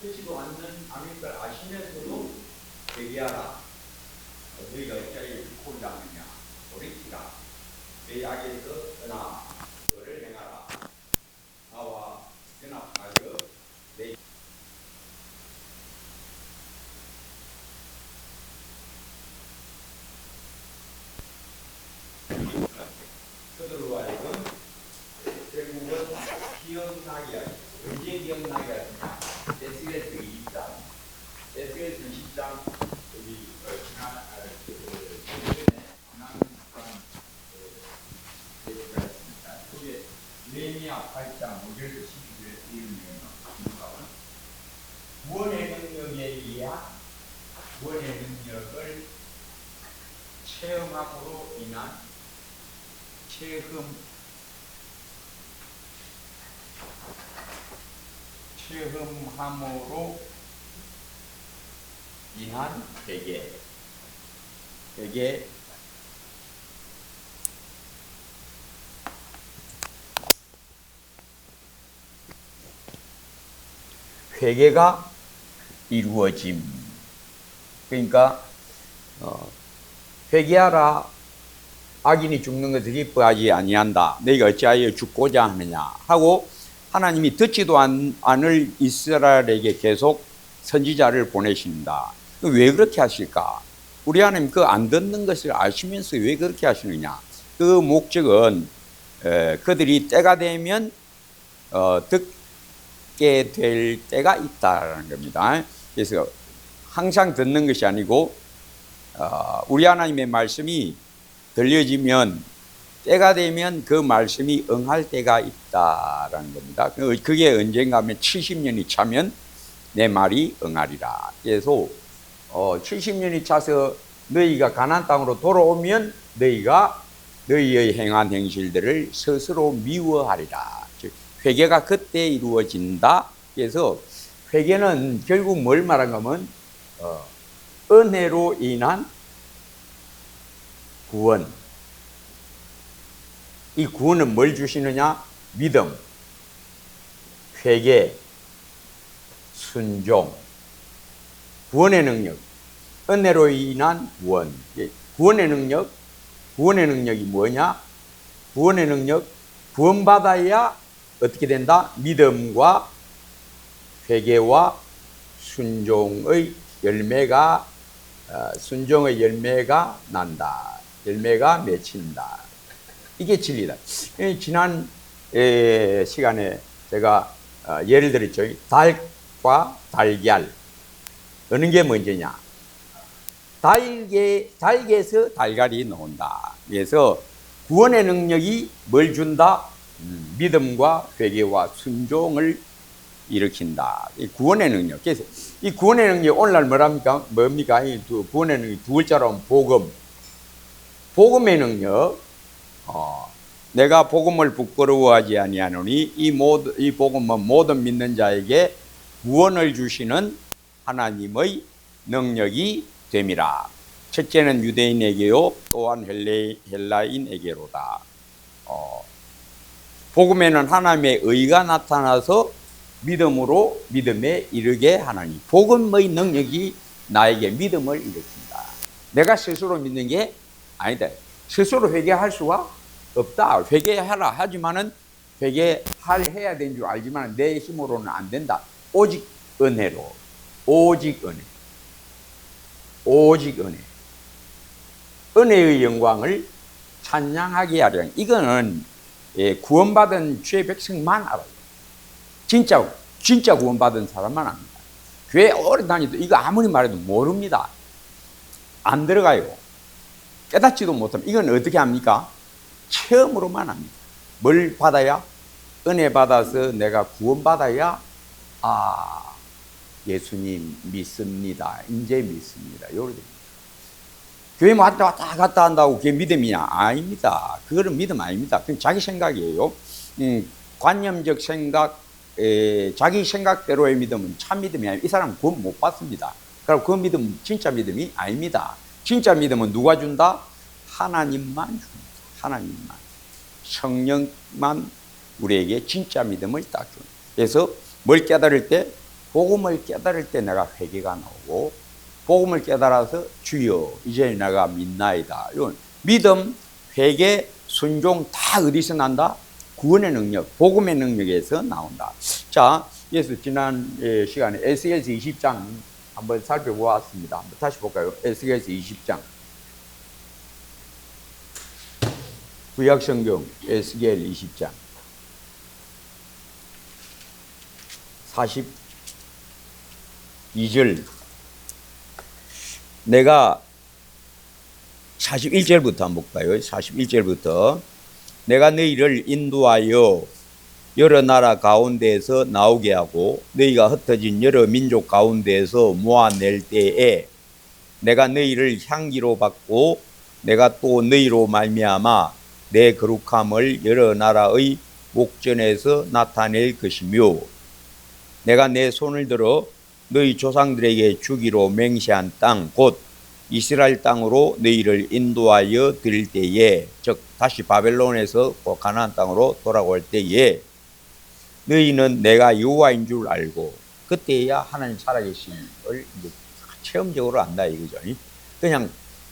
뜻지도 않는 않을 걸 아시면서도 회개하라. 너희가 어찌하여 율법을 않느냐. 오리티라. 내 악에서 떠나 너를 행하라. 나와 연합하여 내 그들로 하여금 결국은 기억나게 하시고 언제 기억나게 하시냐. 에스겔서 20장 에스겔서 20장 여기 지난 최근에 지난 예배가 있습니다. 그게 느헤미야 8장 5절에서 12절에 이런 내용은 구원의 능력에 의한 구원의 능력을 체험함으로 인한 체험함으로 인한 회개. 회개가 이루어짐. 그러니까 회개하라. 악인이 죽는 것을 기뻐하지 아니한다. 너희가 어찌하여 죽고자 하느냐 하고 하나님이 듣지도 않을 이스라엘에게 계속 선지자를 보내신다. 왜 그렇게 하실까? 우리 하나님 그 안 듣는 것을 아시면서 왜 그렇게 하시느냐? 그 목적은 그들이 때가 되면 듣게 될 때가 있다는 겁니다. 그래서 항상 듣는 것이 아니고 우리 하나님의 말씀이 들려지면 때가 되면 그 말씀이 응할 때가 있다라는 겁니다. 그게 언젠가 하면 70년이 차면 내 말이 응하리라. 그래서 70년이 차서 너희가 가나안 땅으로 돌아오면 너희가 너희의 행한 행실들을 스스로 미워하리라. 즉 회개가 그때 이루어진다. 그래서 회개는 결국 뭘 말하는 거면 은혜로 인한 구원. 이 구원은 뭘 주시느냐? 믿음, 회개, 순종, 구원의 능력, 은혜로 인한 구원. 구원의 능력이 뭐냐? 구원의 능력, 구원받아야 어떻게 된다? 믿음과 회개와 순종의 열매가 난다. 열매가 맺힌다. 이게 진리다. 지난 시간에 제가 예를 들었죠. 닭과 달걀. 어느 게 먼저냐? 달걀에서 달걀이 나온다. 그래서 구원의 능력이 뭘 준다? 믿음과 회개와 순종을 일으킨다. 이 구원의 능력. 그래서 이 구원의 능력 오늘날 뭡니까? 이 구원의 능력 두 글자로 하면 복음. 복음의 능력. 내가 복음을 부끄러워하지 아니하노니 이 복음은 모든 믿는 자에게 구원을 주시는 하나님의 능력이 됨이라. 첫째는 유대인에게요, 또한 헬라인에게로다. 복음에는 하나님의 의가 나타나서 믿음에 이르게 하나니 복음의 능력이 나에게 믿음을 일으킨다. 내가 스스로 믿는 게 아니다. 스스로 회개할 수가 없다. 회개하라 하지만은 해야 되는 줄 알지만 내 힘으로는 안 된다. 오직 은혜로. 오직 은혜. 은혜의 영광을 찬양하게 하려. 이거는 구원받은 주의 백성만 알아요. 진짜 구원받은 사람만 압니다. 교회 오래 다니도 이거 아무리 말해도 모릅니다. 안 들어가요. 깨닫지도 못합니다. 이건 어떻게 합니까? 체험으로만 합니다. 뭘 받아야? 은혜 받아서 내가 구원받아야 예수님 믿습니다. 이제 믿습니다. 요렇게 됩니다. 교회 왔다 갔다 한다고 그게 믿음이냐? 아닙니다. 그거는 믿음 아닙니다. 그건 자기 생각이에요. 관념적 생각, 자기 생각대로의 믿음은 참 믿음이 아닙니다. 이 사람은 구원 못 받습니다. 그럼 그 믿음은 진짜 믿음이 아닙니다. 진짜 믿음은 누가 준다? 하나님만 줍니다. 하나님만. 성령만 우리에게 진짜 믿음을 딱 줍니다. 그래서 뭘 깨달을 때? 복음을 깨달을 때 내가 회개가 나오고, 복음을 깨달아서 주여 이제 내가 믿나이다. 이건 믿음, 회개, 순종 다 어디서 난다? 구원의 능력, 복음의 능력에서 나온다. 자, 그래서 지난 시간에 에스겔서 20장 한번 살펴보았습니다. 한번 다시 볼까요? 에스겔서 20장. 구약성경 에스겔 20장 42절. 내가 41절부터 한번 볼까요? 41절부터 내가 너희를 인도하여 여러 나라 가운데에서 나오게 하고 너희가 흩어진 여러 민족 가운데에서 모아낼 때에 내가 너희를 향기로 받고 내가 또 너희로 말미암아 내 거룩함을 여러 나라의 목전에서 나타낼 것이며 내가 내 손을 들어 너희 조상들에게 주기로 맹세한 땅 곧 이스라엘 땅으로 너희를 인도하여 드릴 때에, 즉 다시 바벨론에서 가나안 땅으로 돌아올 때에 너희는 내가 여호와인 줄 알고, 그때야 하나님 살아계심을 체험적으로 안다 이거죠. 그냥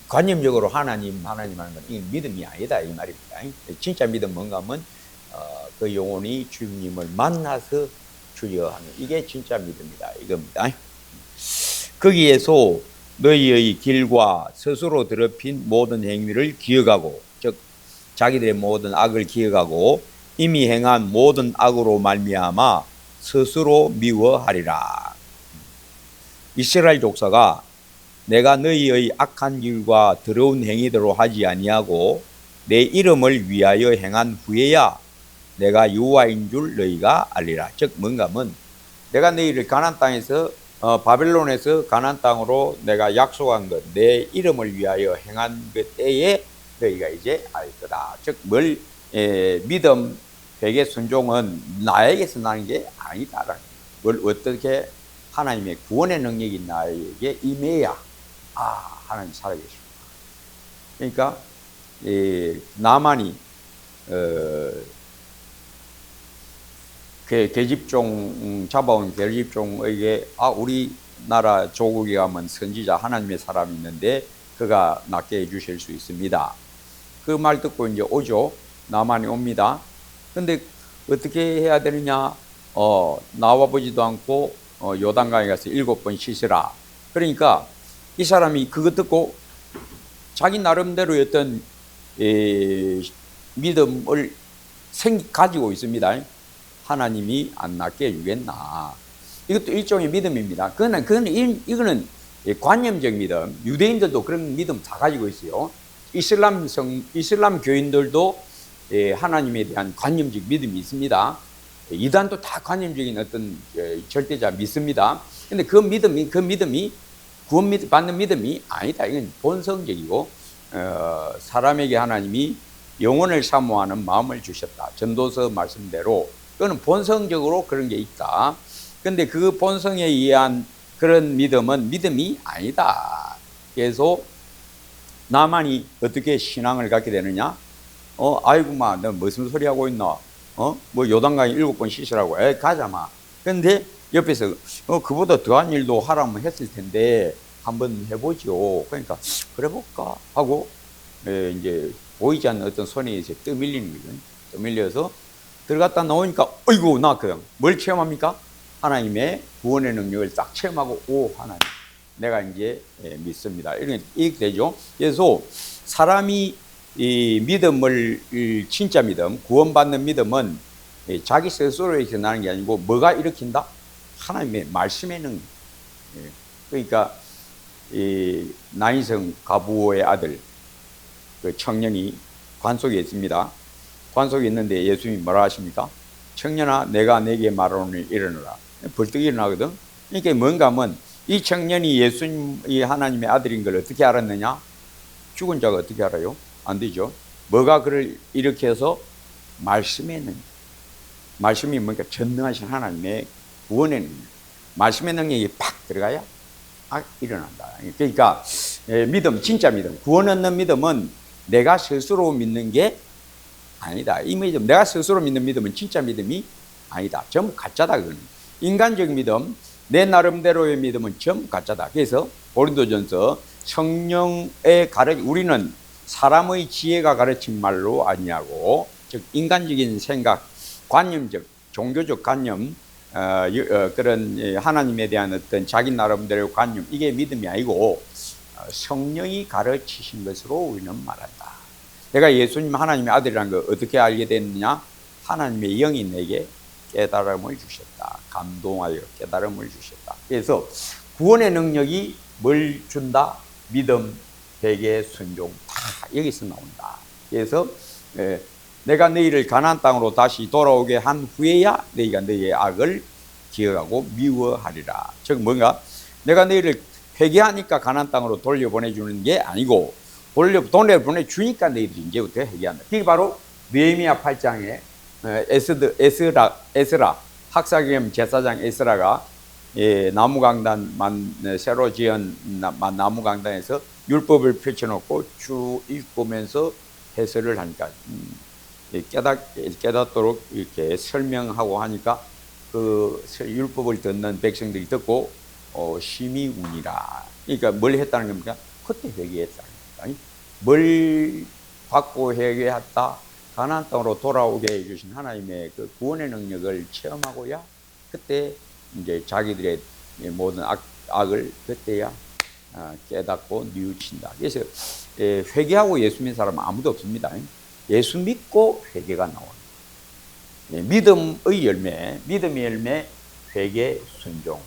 관념적으로 하나님 하는 건 믿음이 아니다 이 말입니다. 진짜 믿음 뭔가 하면 그 영혼이 주님을 만나서 주여 하는, 이게 진짜 믿음이다 이겁니다. 거기에서 너희의 길과 스스로 더럽힌 모든 행위를 기억하고, 즉 자기들의 모든 악을 기억하고 이미 행한 모든 악으로 말미암아 스스로 미워하리라. 이스라엘 족속아, 내가 너희의 악한 길과 더러운 행위대로 하지 아니하고 내 이름을 위하여 행한 후에야 내가 여호와인 줄 너희가 알리라. 즉 뭔가 하면 내가 너희를 가나안 땅에서 바벨론에서 가나안 땅으로 내가 약속한 것, 내 이름을 위하여 행한 그 때에 너희가 이제 알 거다. 즉 믿음, 회개, 순종은 나에게서 나는 게 아니다. 뭘 어떻게 하나님의 구원의 능력이 나에게 임해야 하나님 살아계십니다. 그러니까 나만이 계집종 잡아온 계집종에게 우리나라 조국에 가면 선지자 하나님의 사람이 있는데 그가 낫게 해주실 수 있습니다. 그 말 듣고 이제 오죠. 나만이 옵니다. 근데 어떻게 해야 되느냐? 나와보지도 않고 요단강에 가서 7번 씻으라. 그러니까 이 사람이 그거 듣고 자기 나름대로의 어떤 믿음을 가지고 있습니다. 하나님이 안 낫게 해주겠나. 이것도 일종의 믿음입니다. 이거는 관념적 믿음. 유대인들도 그런 믿음 다 가지고 있어요. 이슬람 교인들도 하나님에 대한 관념적 믿음이 있습니다. 이단도 다 관념적인 어떤 절대자 믿습니다. 근데 그 믿음이 구원 받는 믿음이 아니다. 이건 본성적이고 사람에게 하나님이 영혼을 사모하는 마음을 주셨다. 전도서 말씀대로 그거는 본성적으로 그런 게 있다. 근데 그 본성에 의한 그런 믿음은 믿음이 아니다. 그래서 나만이 어떻게 신앙을 갖게 되느냐? 아이고마, 너 무슨 소리 하고 있나? 뭐 요단강에 7번 씻으라고. 가자마. 근데 옆에서 그보다 더한 일도 하라면 했을 텐데 한번 해보죠. 그러니까 그래 볼까 하고 이제 보이지 않는 어떤 손에 이제 떠밀리는 거죠. 떠밀려서 들어갔다 나오니까 어이구, 나 그냥 뭘 체험합니까? 하나님의 구원의 능력을 딱 체험하고 하나님 내가 이제 믿습니다. 이렇게 되죠. 그래서 사람이 이 믿음을 진짜 믿음, 구원받는 믿음은 자기 스스로에서 나는 게 아니고 뭐가 일으킨다? 하나님의 말씀의 능력. 그러니까 이 나인성 가부의 아들 그 청년이 관 속에 있습니다. 관 속에 있는데 예수님이 뭐라 하십니까? 청년아, 내가 내게 말하노니 일어나라. 벌떡 일어나거든. 그러니까 뭔가 하면 이 청년이 예수님이 하나님의 아들인 걸 어떻게 알았느냐? 죽은 자가 어떻게 알아요? 안 되죠. 뭐가 그를 일으켜서 말씀의 능력. 말씀이 뭔가 전능하신 하나님의 구원의 능력. 말씀의 능력이 팍 들어가야 일어난다. 그러니까 믿음, 진짜 믿음, 구원 얻는 믿음은 내가 스스로 믿는 게 아니다. 이 믿음, 내가 스스로 믿는 믿음은 진짜 믿음이 아니다. 전부 가짜다. 그거는 인간적 믿음, 내 나름대로의 믿음은 전부 가짜다. 그래서 고린도전서 성령의 우리는 사람의 지혜가 가르친 말로 아니하고, 즉 인간적인 생각, 관념적, 종교적 관념, 그런 하나님에 대한 어떤 자기 나름대로의 관념, 이게 믿음이 아니고 성령이 가르치신 것으로 우리는 말한다. 내가 예수님 하나님의 아들이라는 걸 어떻게 알게 됐느냐? 하나님의 영이 내게 깨달음을 주셨다. 감동하여 깨달음을 주셨다. 그래서 구원의 능력이 뭘 준다? 믿음, 회개, 순종, 다 여기서 나온다. 그래서 내가 너희를 가나안 땅으로 다시 돌아오게 한 후에야 너희가 너희의 악을 기억하고 미워하리라. 즉 뭔가 내가 너희를 회개하니까 가나안 땅으로 돌려보내주는 게 아니고 돌려보내주니까 너희들이 이제부터 회개한다. 그게 바로 느헤미야 8장에 에스라 학사겸 제사장 에스라가 나무강단 새로 지은 나무강단에서 율법을 펼쳐놓고 쭉 읽으면서 해설을 하니까 깨닫도록 이렇게 설명하고 하니까 그 율법을 듣는 백성들이 듣고 심히 우니라. 그러니까 뭘 했다는 겁니까? 그때 회개했다는 겁니다. 뭘 받고 회개했다? 가나안 땅으로 돌아오게 해주신 하나님의 그 구원의 능력을 체험하고야 그때 이제 자기들의 모든 악을 그때야 깨닫고 뉘우친다. 그래서 회개하고 예수 믿는 사람은 아무도 없습니다. 예수 믿고 회개가 나옵니다. 믿음의 열매, 회개, 순종.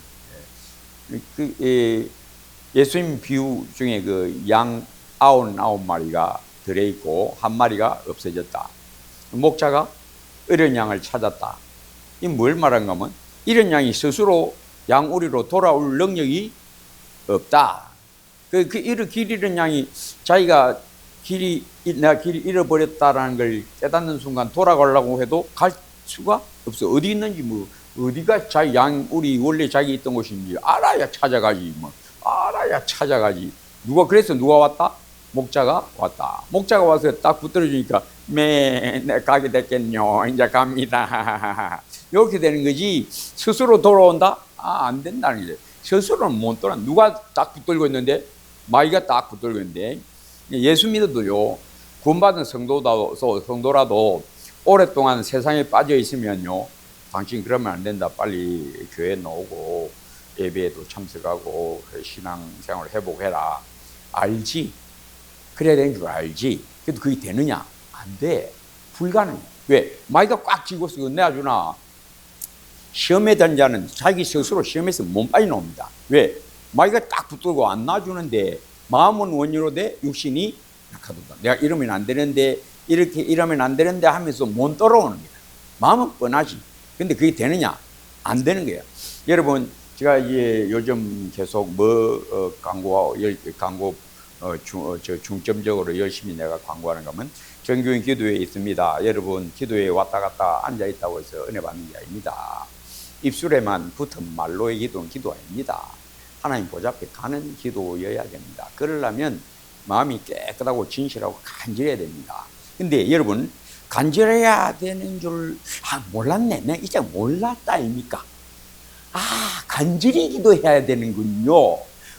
예수님 비유 중에 그 양 99마리가 들어있고 한 마리가 없어졌다. 목자가 어린 양을 찾았다. 이 뭘 말하는가 하면 이런 양이 스스로 양우리로 돌아올 능력이 없다. 길 잃은 양이 자기가 내가 길을 잃어버렸다라는 걸 깨닫는 순간 돌아가려고 해도 갈 수가 없어. 어디 있는지 어디가 자기 양우리 원래 자기 있던 곳인지 알아야 찾아가지. 알아야 찾아가지. 그래서 누가 왔다? 목자가 왔다. 목자가 와서 딱 붙들어주니까 내 가게 됐겠뇨. 이제 갑니다. 이렇게 되는 거지. 스스로 돌아온다? 안 된다는 거죠. 스스로는 못 돌아. 누가 딱 붙들고 있는데? 마귀가 딱 붙들고 있는데. 예수 믿어도요, 구원받은 성도라도 오랫동안 세상에 빠져 있으면요, 당신 그러면 안 된다. 빨리 교회 나오고 예배에도 참석하고 신앙생활을 회복해라. 알지? 그래야 되는 줄 알지. 그래도 그게 되느냐? 안 돼. 불가능해. 왜? 마귀가 꽉 쥐고 있어. 내주나 시험에 든 자는 자기 스스로 시험에서 못 빠져나옵니다. 왜? 마귀가 딱 붙들고 안 놔주는데 마음은 원유로 돼 육신이 약하도다. 내가 이러면 안 되는데 이렇게 이러면 안 되는데 하면서 못 돌아오는 거야. 마음은 뻔하지. 근데 그게 되느냐? 안 되는 거야. 여러분, 제가 이제 요즘 계속 중점적으로 열심히 내가 광고하는 거면 정교인 기도회에 있습니다. 여러분, 기도회에 왔다 갔다 앉아 있다고 해서 은혜 받는 게 아닙니다. 입술에만 붙은 말로의 기도는 기도 아닙니다. 하나님 보좌 앞에 가는 기도여야 됩니다. 그러려면 마음이 깨끗하고 진실하고 간절해야 됩니다. 근데 여러분, 간절해야 되는 줄 몰랐네. 내가 이제 몰랐다 아닙니까? 간절히 기도해야 되는군요.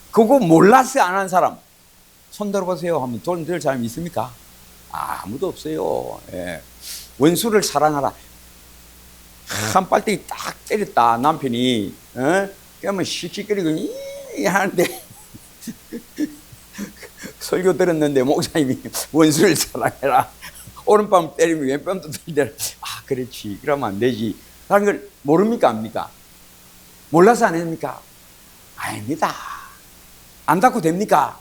그거 몰라서 안 한 사람 손 들어보세요 하면 돈 들 사람이 있습니까? 아무도 없어요. 예. 원수를 사랑하라. 한 빨대기 딱 때렸다. 남편이 그러면 씩씩거리고 하는데 설교 들었는데 목사님이 원수를 사랑해라. 오른밤 때리면 왼밤도 때리더라. 그렇지. 그러면 안 되지. 라는 걸 모릅니까? 압니까? 몰라서 안 합니까? 아닙니다. 안다고 됩니까?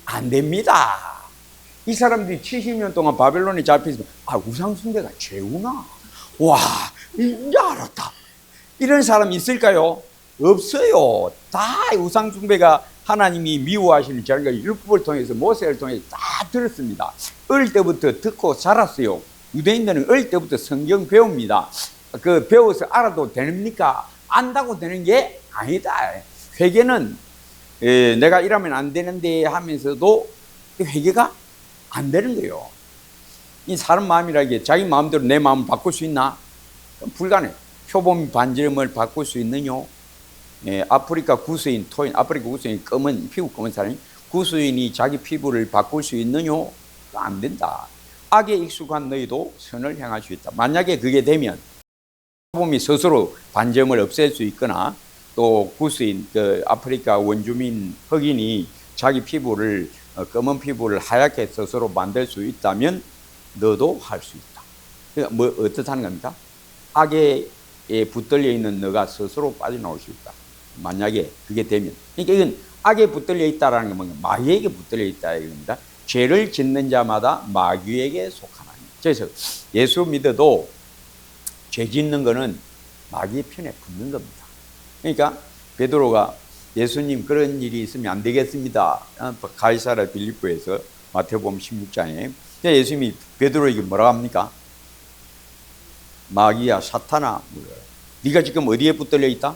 안 됩니다. 이 사람들이 70년 동안 바벨론에 잡혀있으면 우상숭배가 죄구나. 와, 이제 알았다. 이런 사람이 있을까요? 없어요. 다 우상숭배가 하나님이 미워하시는 자기가 율법을 통해서 모세를 통해서 다 들었습니다. 어릴 때부터 듣고 자랐어요. 유대인들은 어릴 때부터 성경 배웁니다. 그 배워서 알아도 됩니까? 안다고 되는 게 아니다. 회개는 내가 이러면 안 되는데 하면서도 회개가 안 되는 거예요. 이 사람 마음이라는 게 자기 마음대로 내 마음을 바꿀 수 있나? 불가능해. 표범 반지름을 바꿀 수 있느냐? 아프리카 구스인 토인, 아프리카 구스인 검은 피부 검은 사람이 구스인이 자기 피부를 바꿀 수 있느뇨? 안 된다. 악에 익숙한 너희도 선을 행할 수 있다. 만약에 그게 되면 몸이 스스로 반점을 없앨 수 있거나 또 구스인 그 아프리카 원주민 흑인이 자기 피부를 검은 피부를 하얗게 스스로 만들 수 있다면 너도 할 수 있다. 그러니까 뭐 어떻다는 겁니까? 악에 붙들려 있는 너가 스스로 빠져나올 수 있다. 만약에 그게 되면. 그러니까 이건 악에 붙들려 있다라는 건 뭔가 마귀에게 붙들려 있다 이겁니다. 죄를 짓는 자마다 마귀에게 속하나니. 그래서 예수 믿어도 죄 짓는 거는 마귀의 편에 붙는 겁니다. 그러니까 베드로가 예수님 그런 일이 있으면 안 되겠습니다. 가이사랴 빌립보에서 마태복음 16장에 예수님이 베드로에게 뭐라고 합니까? 마귀야 사탄아, 네가 지금 어디에 붙들려 있다?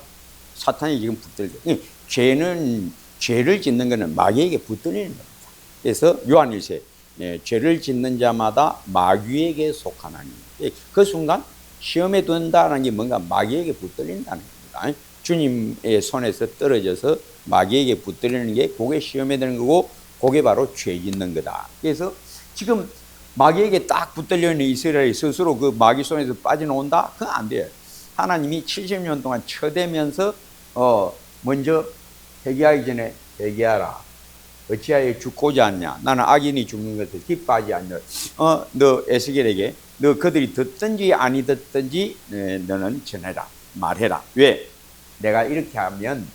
사탄이 지금 붙들려. 죄는 죄를 짓는 것은 마귀에게 붙들리는 겁니다. 그래서 요한일서 죄를 짓는 자마다 마귀에게 속하나니. 그 순간 시험에 든다는 게 뭔가 마귀에게 붙들린다는 겁니다. 주님의 손에서 떨어져서 마귀에게 붙들리는 게 그게 시험에 드는 거고 그게 바로 죄 짓는 거다. 그래서 지금 마귀에게 딱 붙들려 있는 이스라엘이 스스로 그 마귀 손에서 빠져나온다? 그건 안 돼요. 하나님이 70년 동안 쳐대면서 먼저 회개하기 전에 회개하라. 어찌하여 죽고자 하냐? 나는 악인이 죽는 것을 기뻐하지 않냐? 너 에스겔에게 너 그들이 듣든지 아니 듣든지 너는 전해라. 말해라. 왜? 내가 이렇게 하면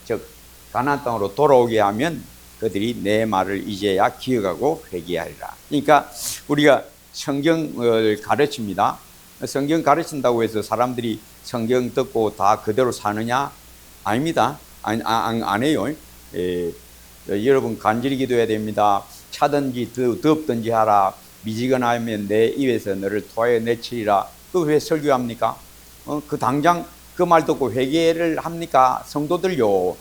즉 가나안 땅으로 돌아오게 하면 그들이 내 말을 이제야 기억하고 회개하리라. 그러니까 우리가 성경을 가르칩니다. 성경 가르친다고 해서 사람들이 성경 듣고 다 그대로 사느냐? 아닙니다. 안 해요. 여러분 간절히 기도해야 됩니다. 차든지 덥든지 하라. 미지근하면 내 입에서 너를 토하여 내치리라. 그 왜 설교합니까? 그 당장 그 말 듣고 회개를 합니까? 성도들요.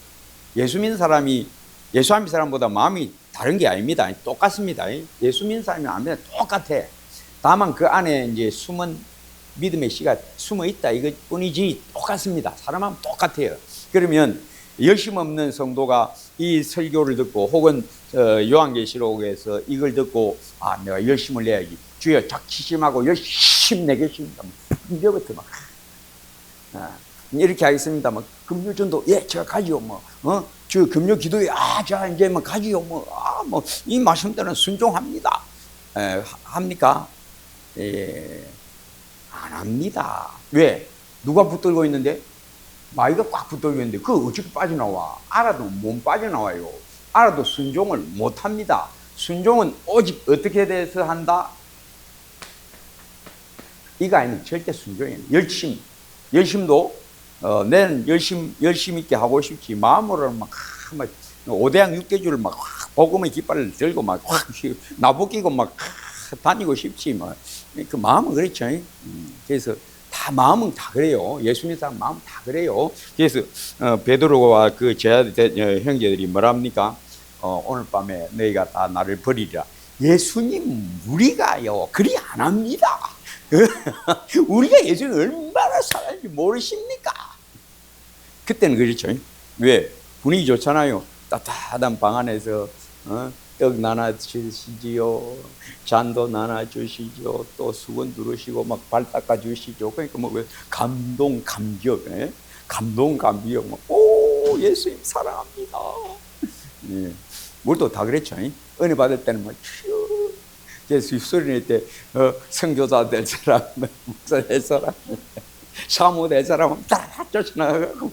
예수 믿는 사람이 예수 안 믿는 사람보다 마음이 다른 게 아닙니다. 똑같습니다. 예수 믿는 사람이 아닙니다. 똑같아. 다만 그 안에 이제 숨은 믿음의 씨가 숨어 있다 이것뿐이지 똑같습니다. 사람하면 똑같아요. 그러면 열심 없는 성도가 이 설교를 듣고 혹은 요한계시록에서 이걸 듣고 내가 열심을 내야지. 주여 작치심하고 열심히 내겠습니다. 이제부터 막 이렇게 하겠습니다. 막 금요전도 제가 가지요. 주 금요 기도에 자 이제 막 가지요. 이 말씀대로는 순종합니다. 합니까? 안 합니다. 왜? 누가 붙들고 있는데? 마귀가 꽉 붙들고 있는데 그거 어떻게 빠져나와? 알아도 못 빠져나와요. 알아도 순종을 못 합니다. 순종은 오직 어떻게 돼서 한다? 이거 아니면 절대 순종이에요. 열심도 내는 열심 있게 하고 싶지 마음으로는 막 오대양 육개주를 막 복음의 깃발을 들고 막 나부끼고 막 다니고 싶지 그 마음은 그렇죠. 그래서 다 마음은 다 그래요. 예수 믿는 사람 마음은 다 그래요. 그래서 베드로와 그 형제들이 뭐랍니까? 오늘 밤에 너희가 다 나를 버리리라. 예수님 우리가요 그리 안 합니다. 우리가 예수님 얼마나 사랑하는지 모르십니까? 그때는 그렇죠. 왜? 분위기 좋잖아요. 따뜻한 방 안에서 떡 나눠 주시지요. 잔도 나눠 주시죠. 또 수건 두르시고 막 발 닦아 주시죠. 그러니까 감동 감격, 감동 감격. 오 예수님 사랑합니다. 우리도 다 그랬죠. 은혜 받을 때는 예수 소리 낼 때 선교사 될 사람, 목사 될 사람, 사모 될 사람은 다 쫓아나가고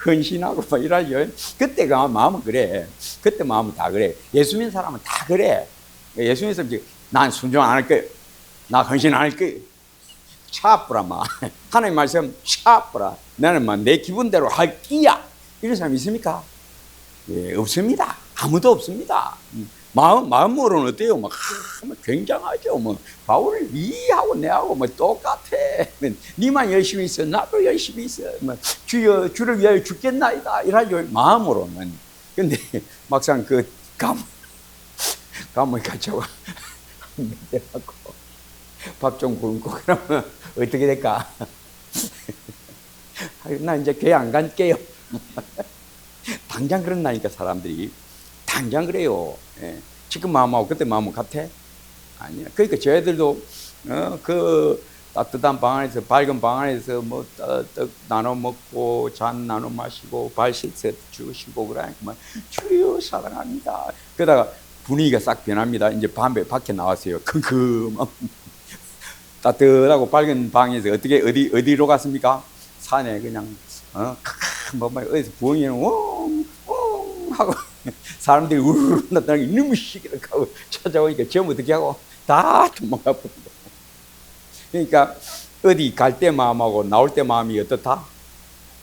헌신하고 막 이러죠. 그때가 마음은 그래. 그때 마음은 다 그래. 예수 믿는 사람은 다 그래. 예수 믿는 사람은 난 순종 안 할 거야. 나 헌신 안 할 거야. 차프라 마. 하나님 말씀 차프라. 나는 막 내 기분대로 할 끼야. 이런 사람 있습니까? 예, 없습니다. 아무도 없습니다. 마음으로는 어때요? 굉장하죠. 바울을 이하고 내하고 똑같아. 니만 열심히 있어. 나도 열심히 있어. 주를 위하여 죽겠나이다. 이러죠. 마음으로는. 근데 막상 그 감을 가져와. 하고 밥 좀 굶고 그러면 어떻게 될까? 나 이제 교회 안 갈게요. 당장 그런다니까 사람들이. 당장 그래요. 예. 지금 마음하고 그때 마음은 같아? 아니야. 그러니까 저희들도 그 따뜻한 방 안에서, 밝은 방 안에서 뭐 떡 나눠 먹고 잔 나눠 마시고 발 씻어 주시고 그러니까 주여 사랑합니다. 그러다가 분위기가 싹 변합니다. 이제 밤에 밖에 나왔어요. 컴컴 따뜻하고 밝은 방에서 어디로 갔습니까? 산에 그냥 뭐 어디서 부엉이는 웅웅 하고 사람들이 우르르 나타나고 이놈의 시기를 하고 찾아오니까 저 어떻게 하고 다 도망가 버린다. 그러니까 어디 갈 때 마음하고 나올 때 마음이 어떻다?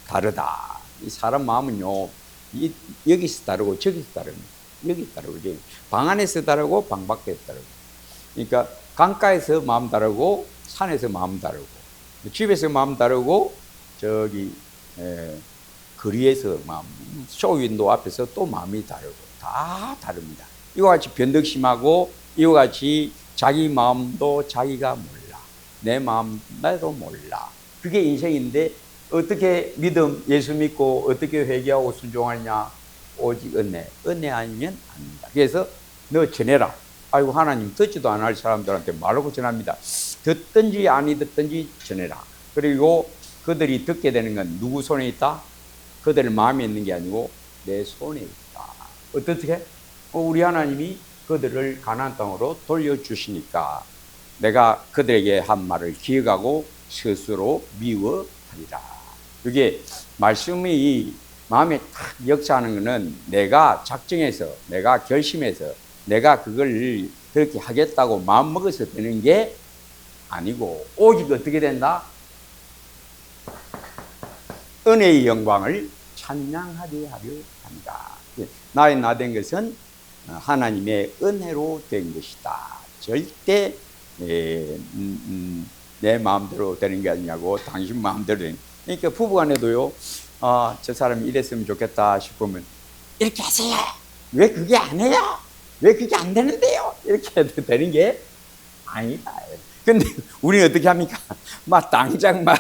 다르다. 이 사람 마음은요, 여기서 다르고 저기서 다릅니다. 여기 다르고 방 안에서 다르고 방 밖에서 다르고. 그러니까 강가에서 마음 다르고 산에서 마음 다르고 집에서 마음 다르고 저기 거리에서 마음, 쇼윈도 앞에서 또 마음이 다르고 다 다릅니다. 이와 같이 변덕심하고 이와 같이 자기 마음도 자기가 몰라. 내 마음 나도 몰라. 그게 인생인데 어떻게 믿음 예수 믿고 어떻게 회개하고 순종하느냐? 오직 은혜 아니면 안 된다. 그래서 너 전해라. 아이고 하나님 듣지도 않을 사람들한테 말하고 전합니다. 듣든지 아니 듣든지 전해라. 그리고 그들이 듣게 되는 건 누구 손에 있다? 그들 마음에 있는 게 아니고 내 손에 있다. 어떻게? 우리 하나님이 그들을 가나안 땅으로 돌려주시니까 내가 그들에게 한 말을 기억하고 스스로 미워하리라. 이게 말씀이 마음에 탁 역사하는 것은 내가 작정해서, 내가 결심해서, 내가 그걸 그렇게 하겠다고 마음먹어서 되는 게 아니고 오직 어떻게 된다? 은혜의 영광을 찬양하게 하려 한다. 나의 나 된 것은 하나님의 은혜로 된 것이다. 절대 내 마음대로 되는 게 아니냐고 당신 마음대로 되는. 그러니까 부부간에도요. 저 사람이 이랬으면 좋겠다 싶으면 이렇게 하세요. 왜 그게 안 해요? 왜 그게 안 되는데요? 이렇게 해도 되는 게 아니다. 근데 우리는 어떻게 합니까? 막 당장 막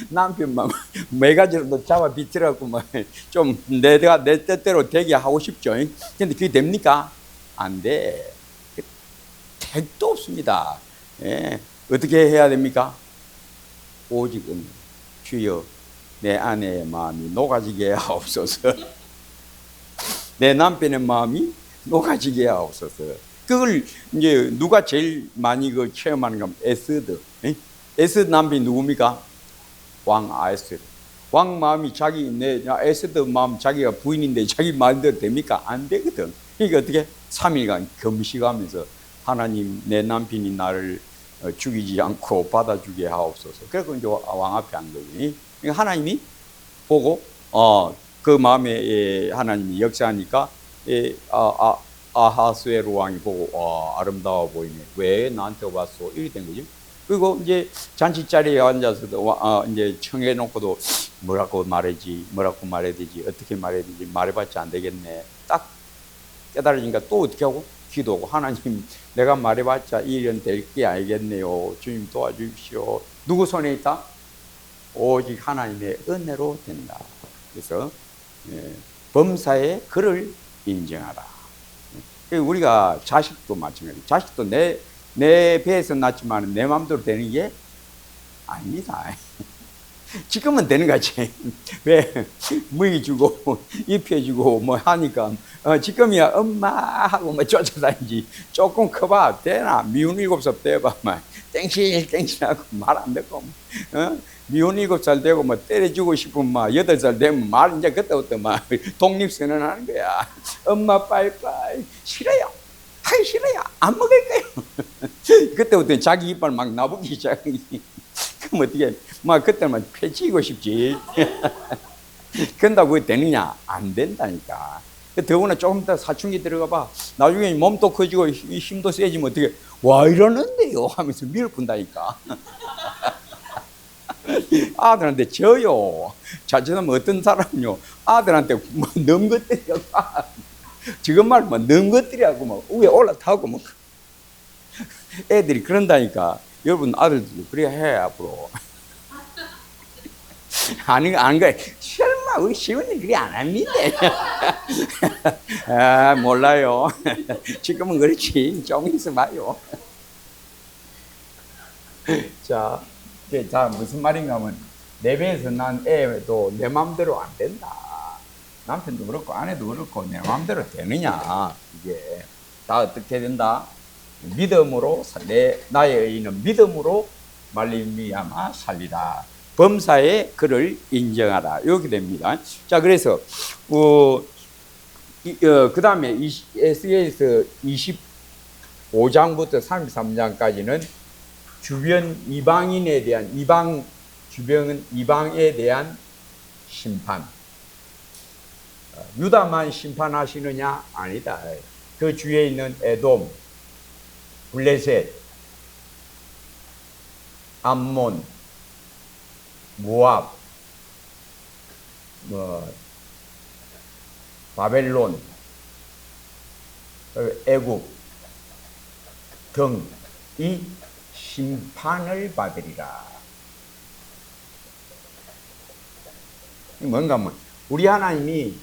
남편 막 매가지로 잡아 비틀어갖고 막 좀 내가 내 뜻대로 되게 하고 싶죠. 근데 그게 됩니까? 안 돼. 택도 없습니다. 예. 어떻게 해야 됩니까? 오직은 주여 내 아내의 마음이 녹아지게 하옵소서. 내 남편의 마음이 녹아지게 하옵소서. 그걸 이제 누가 제일 많이 그 체험하는 건 에스더. 에스더 남편이 누굽니까? 왕 아에스. 왕 마음이 내 에스더 마음 자기가 부인인데 자기 마음대로 됩니까? 안 되거든. 그러니까 어떻게 3일간 금식하면서 하나님 내 남편이 나를 죽이지 않고 받아주게 하옵소서. 그래서 이제 왕 앞에 한 거지. 그러니까 하나님이 보고 그 마음에 하나님이 역사하니까 아하스웨로 왕이 보고 아름다워 보이네. 왜 나한테 왔어? 이렇게 된 거지. 그리고 이제 잔치 자리에 앉아서도 이제 청해놓고도 뭐라고 말해야 되지, 어떻게 말해야 되지, 말해봤자 안 되겠네. 딱 깨달으니까 또 어떻게 하고 기도하고 하나님 내가 말해봤자 일은 될 게 알겠네요. 주님 도와주십시오. 누구 손에 있다? 오직 하나님의 은혜로 된다. 그래서 범사에 그를 인정하라. 우리가 자식도 마찬가지. 자식도 내 배에서 낳지만 내 마음대로 되는 게 아닙니다. 지금은 되는 거지. 왜 무기 주고 입혀주고 뭐 하니까 지금이야 엄마 하고 뭐 쫓아다니지. 조금 커봐 되나? 미운 7살 돼봐 막 땡실하고 말 안 듣고 미운 7살 되고 뭐 때려주고 싶으면 막 8살 되면 말 이제 그때부터 막 독립선언하는 거야. 엄마 빠이빠이 싫어요. 하기 싫어요. 안 먹을 거예요. 그때부터 자기 이빨 막 나보기 시작하기. 그럼 어떻게 막 그때만 패치고 싶지. 그런다고 그게 되느냐? 안 된다니까. 더구나 조금 더 사춘기 들어가 봐. 나중에 몸도 커지고 힘도 세지면 어떻게 와 이러는데요 하면서 밀어푼다니까. 아들한테 져요. 자칫하면 어떤 사람은요 아들한테 뭐 넘 것들이라고 지금 말 뭐 넘 것들이라고 막 위에 올라타고 뭐 애들이 그런다니까. 여러분 아들들도 그래야 해 앞으로. 아닌 거야. 설마 우리 시온이 그게 안 합니다. 아, 몰라요. 지금은 그렇지. 좀 있어봐요. 자, 무슨 말인가 하면, 내 배에서 난 애도 내 마음대로 안 된다. 남편도 그렇고, 아내도 그렇고, 내 마음대로 되느냐. 이게 다 어떻게 된다? 믿음으로, 나의 의인은 믿음으로 말미암아 살리라. 범사에 그를 인정하라. 이렇게 됩니다. 자, 그래서, 그 다음에 에스겔서 25장부터 33장까지는 주변 이방인에 대한, 이방에 대한 심판. 유다만 심판하시느냐? 아니다. 그 주위에 있는 에돔, 블레셋, 암몬, 모압, 바벨론, 애굽 등이 심판을 받으리라. 뭔가 우리 하나님이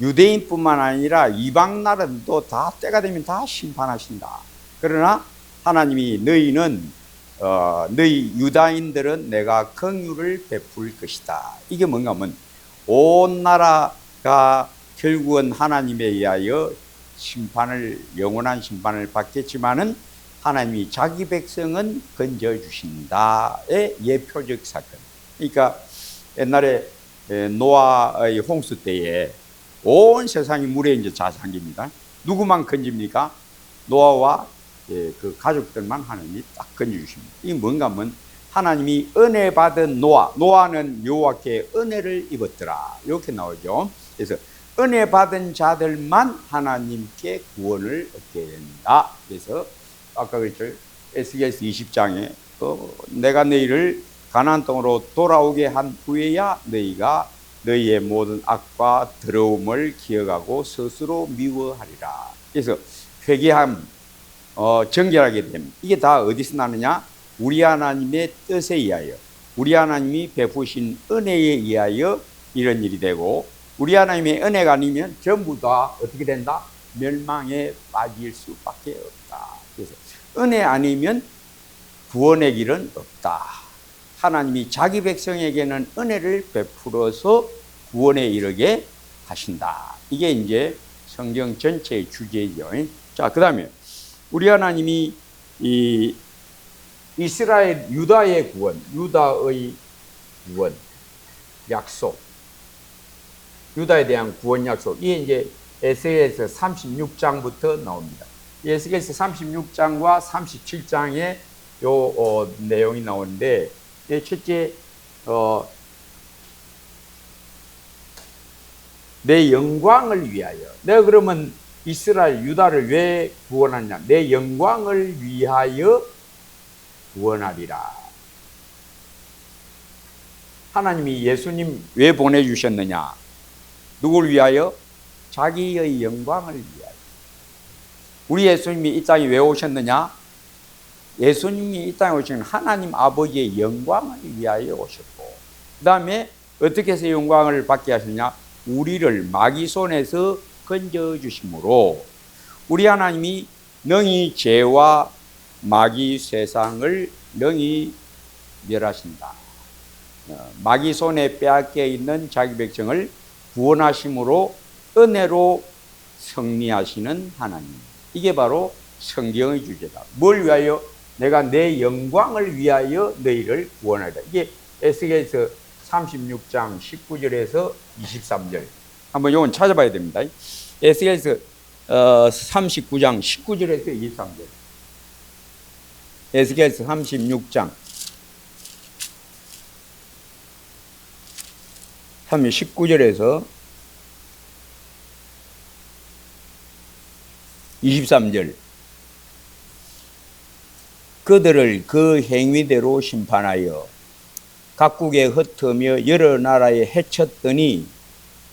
유대인뿐만 아니라 이방 나라도 다 때가 되면 다 심판하신다. 그러나 하나님이 너희 유다인들은 내가 긍휼을 베풀 것이다. 이게 뭔가 하면 온 나라가 결국은 하나님에 의하여 영원한 심판을 받겠지만은 하나님이 자기 백성은 건져주신다의 예표적 사건. 그러니까 옛날에 노아의 홍수 때에 온 세상이 물에 이제 잠깁니다. 누구만 건집니까? 노아와 그 가족들만 하나님이 딱 건져주십니다. 이게 뭔가 하면 하나님이 은혜 받은 노아는 여호와께 은혜를 입었더라. 이렇게 나오죠. 그래서 은혜 받은 자들만 하나님께 구원을 얻게 된다. 그래서 아까 그랬죠. 에스겔서 20장에 내가 너희를 가나안 땅으로 돌아오게 한 후에야 너희가 너희의 모든 악과 더러움을 기억하고 스스로 미워하리라. 그래서 회개함, 정결하게 됨. 이게 다 어디서 나느냐? 우리 하나님의 뜻에 의하여, 우리 하나님이 베푸신 은혜에 의하여 이런 일이 되고, 우리 하나님의 은혜가 아니면 전부 다 어떻게 된다? 멸망에 빠질 수밖에 없다. 그래서 은혜 아니면 구원의 길은 없다. 하나님이 자기 백성에게는 은혜를 베풀어서 구원에 이르게 하신다. 이게 이제 성경 전체의 주제죠. 자, 그 다음에 우리 하나님이 이 이스라엘, 유다의 구원, 유다의 구원 약속, 유다에 대한 구원 약속, 이게 이제 에스겔서 36장부터 나옵니다. 에스겔서 36장과 37장에 요 내용이 나오는데, 첫째, 내 영광을 위하여. 내가 그러면 이스라엘, 유다를 왜 구원하냐? 내 영광을 위하여 구원하리라. 하나님이 예수님 왜 보내주셨느냐? 누구를 위하여? 자기의 영광을 위하여. 우리 예수님이 이 땅에 왜 오셨느냐? 예수님이 이 땅에 오신 하나님 아버지의 영광을 위하여 오셨고, 그 다음에 어떻게 해서 영광을 받게 하셨냐? 우리를 마귀 손에서 건져주심으로 우리 하나님이 능히 죄와 마귀 세상을 능히 멸하신다. 마귀 손에 빼앗겨 있는 자기 백성을 구원하심으로 은혜로 승리하시는 하나님. 이게 바로 성경의 주제다. 뭘 위하여? 내가 내 영광을 위하여 너희를 구원하리라. 이게 에스겔서 36장 19절에서 23절. 한번 이건 찾아봐야 됩니다. 에스겔서 39장 19절에서 23절. 에스겔서 36장 19절에서 23절. 그들을 그 행위대로 심판하여 각국에 흩으며 여러 나라에 해쳤더니,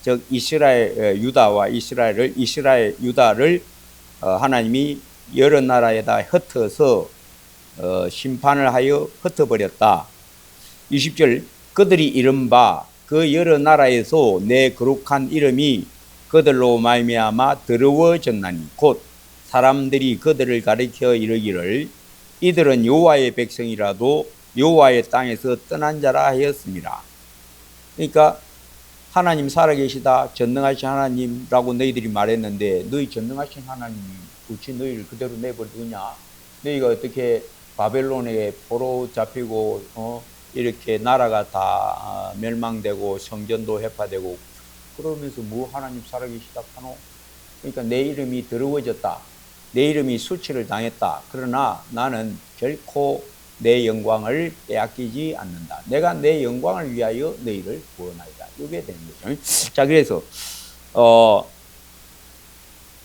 즉 이스라엘 유다와 이스라엘 유다를 하나님이 여러 나라에다 흩어서 심판을 하여 흩어버렸다. 20절. 그들이 이른바 그 여러 나라에서 내 거룩한 이름이 그들로 말미암아 더러워졌나니 곧 사람들이 그들을 가리켜 이르기를 이들은 여호와의 백성이라도 여호와의 땅에서 떠난 자라 하였습니다. 그러니까 하나님 살아계시다, 전능하신 하나님라고 너희들이 말했는데 너희 전능하신 하나님이 어찌 너희를 그대로 내버려두냐? 너희가 어떻게 바벨론에 포로 잡히고 이렇게 나라가 다 멸망되고 성전도 해파되고 그러면서 뭐 하나님 살아계시다 하노? 그러니까 내 이름이 더러워졌다, 내 이름이 수치를 당했다. 그러나 나는 결코 내 영광을 빼앗기지 않는다. 내가 내 영광을 위하여 너희를 구원하리라. 이게 되는 거죠. 자, 그래서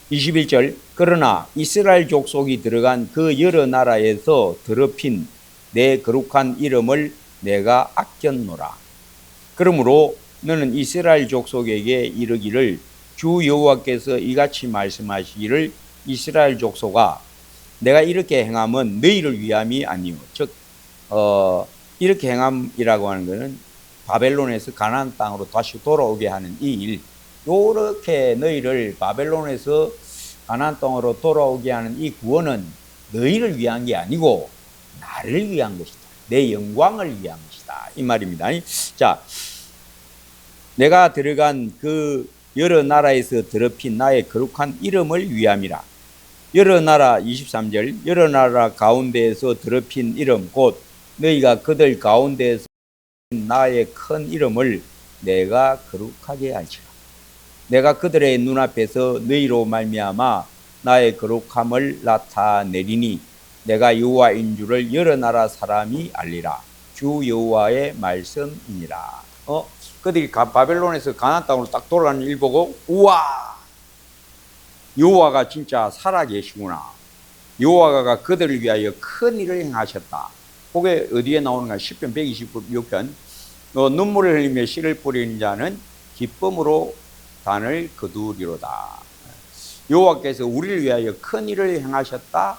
21절 그러나 이스라엘 족속이 들어간 그 여러 나라에서 더럽힌 내 거룩한 이름을 내가 아꼈노라. 그러므로 너는 이스라엘 족속에게 이르기를 주 여호와께서 이같이 말씀하시기를 이스라엘 족속아 내가 이렇게 행함은 너희를 위함이 아니요. 즉 이렇게 행함이라고 하는 것은 바벨론에서 가나안 땅으로 다시 돌아오게 하는 이 일. 요렇게 너희를 바벨론에서 가나안 땅으로 돌아오게 하는 이 구원은 너희를 위한 게 아니고 나를 위한 것이다. 내 영광을 위한 것이다. 이 말입니다. 자, 내가 들어간 그 여러 나라에서 더럽힌 나의 거룩한 이름을 위함이라. 여러 나라 23절 여러 나라 가운데에서 더럽힌 이름 곧 너희가 그들 가운데에서 나의 큰 이름을 내가 거룩하게 할지라. 내가 그들의 눈앞에서 너희로 말미암아 나의 거룩함을 나타내리니 내가 여호와인 줄을 여러 나라 사람이 알리라. 주 여호와의 말씀이니라. 그들이 바벨론에서 가나안 땅으로 딱 돌아가는 일 보고 우와, 여호와가 진짜 살아계시구나. 여호와가 그들을 위하여 큰 일을 행하셨다. 그게 어디에 나오는가? 시편 126편 눈물을 흘리며 씨를 뿌리는 자는 기쁨으로 단을 거두리로다. 여호와께서 우리를 위하여 큰 일을 행하셨다.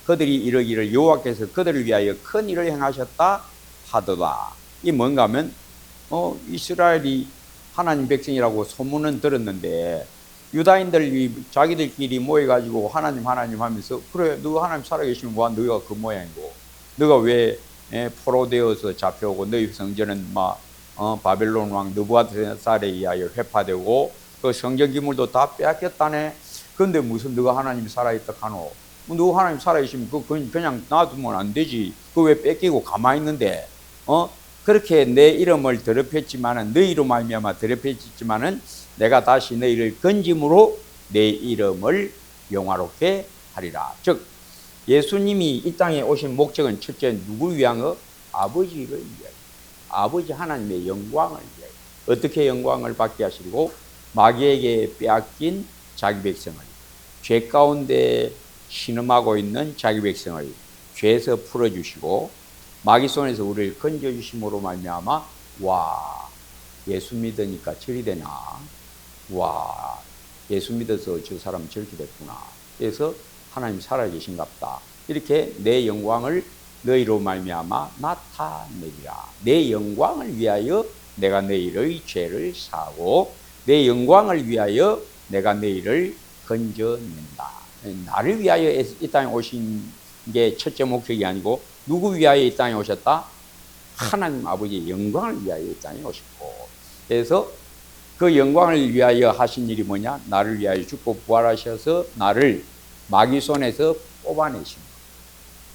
그들이 이르기를 여호와께서 그들을 위하여 큰 일을 행하셨다 하더라. 이 뭔가 하면 이스라엘이 하나님 백성이라고 소문은 들었는데 유다인들이 자기들끼리 모여가지고 하나님 하면서 그래 너 하나님 살아계시면 뭐야 너희가 그 모양이고 너가 왜 포로되어서 잡혀오고 너희 성전은 바벨론 왕 느부갓네살에 의하여 회파되고 그 성전 기물도 다 빼앗겼다네. 그런데 무슨 너가 하나님 살아있다 하노? 너 하나님 살아계시면 그냥 놔두면 안 되지. 그거 왜 뺏기고 가만히 있는데 그렇게 내 이름을 더럽혔지만은 너희로 말미암아 더럽혔지만은 내가 다시 너희를 건짐으로 내 이름을 영화롭게 하리라. 즉 예수님이 이 땅에 오신 목적은 첫째 누구를 위하여? 아버지를 위하여. 아버지 하나님의 영광을 위하여. 어떻게 영광을 받게 하시고 마귀에게 빼앗긴 자기 백성을, 죄 가운데 신음하고 있는 자기 백성을 죄에서 풀어주시고 마귀 손에서 우리를 건져주심으로 말미암아 와 예수 믿으니까 저리 되나? 와 예수 믿어서 저 사람 저렇게 됐구나. 그래서 하나님 살아계신갑다. 이렇게 내 영광을 너희로 말미암아 나타내리라. 내 영광을 위하여 내가 너희의 죄를 사하고 내 영광을 위하여 내가 너희를 건져낸다. 나를 위하여 이 땅에 오신 게 첫째 목적이 아니고 누구 위하여 이 땅에 오셨다? 하나님 아버지의 영광을 위하여 이 땅에 오셨고, 그래서 그 영광을 위하여 하신 일이 뭐냐? 나를 위하여 죽고 부활하셔서 나를 마귀 손에서 뽑아내시고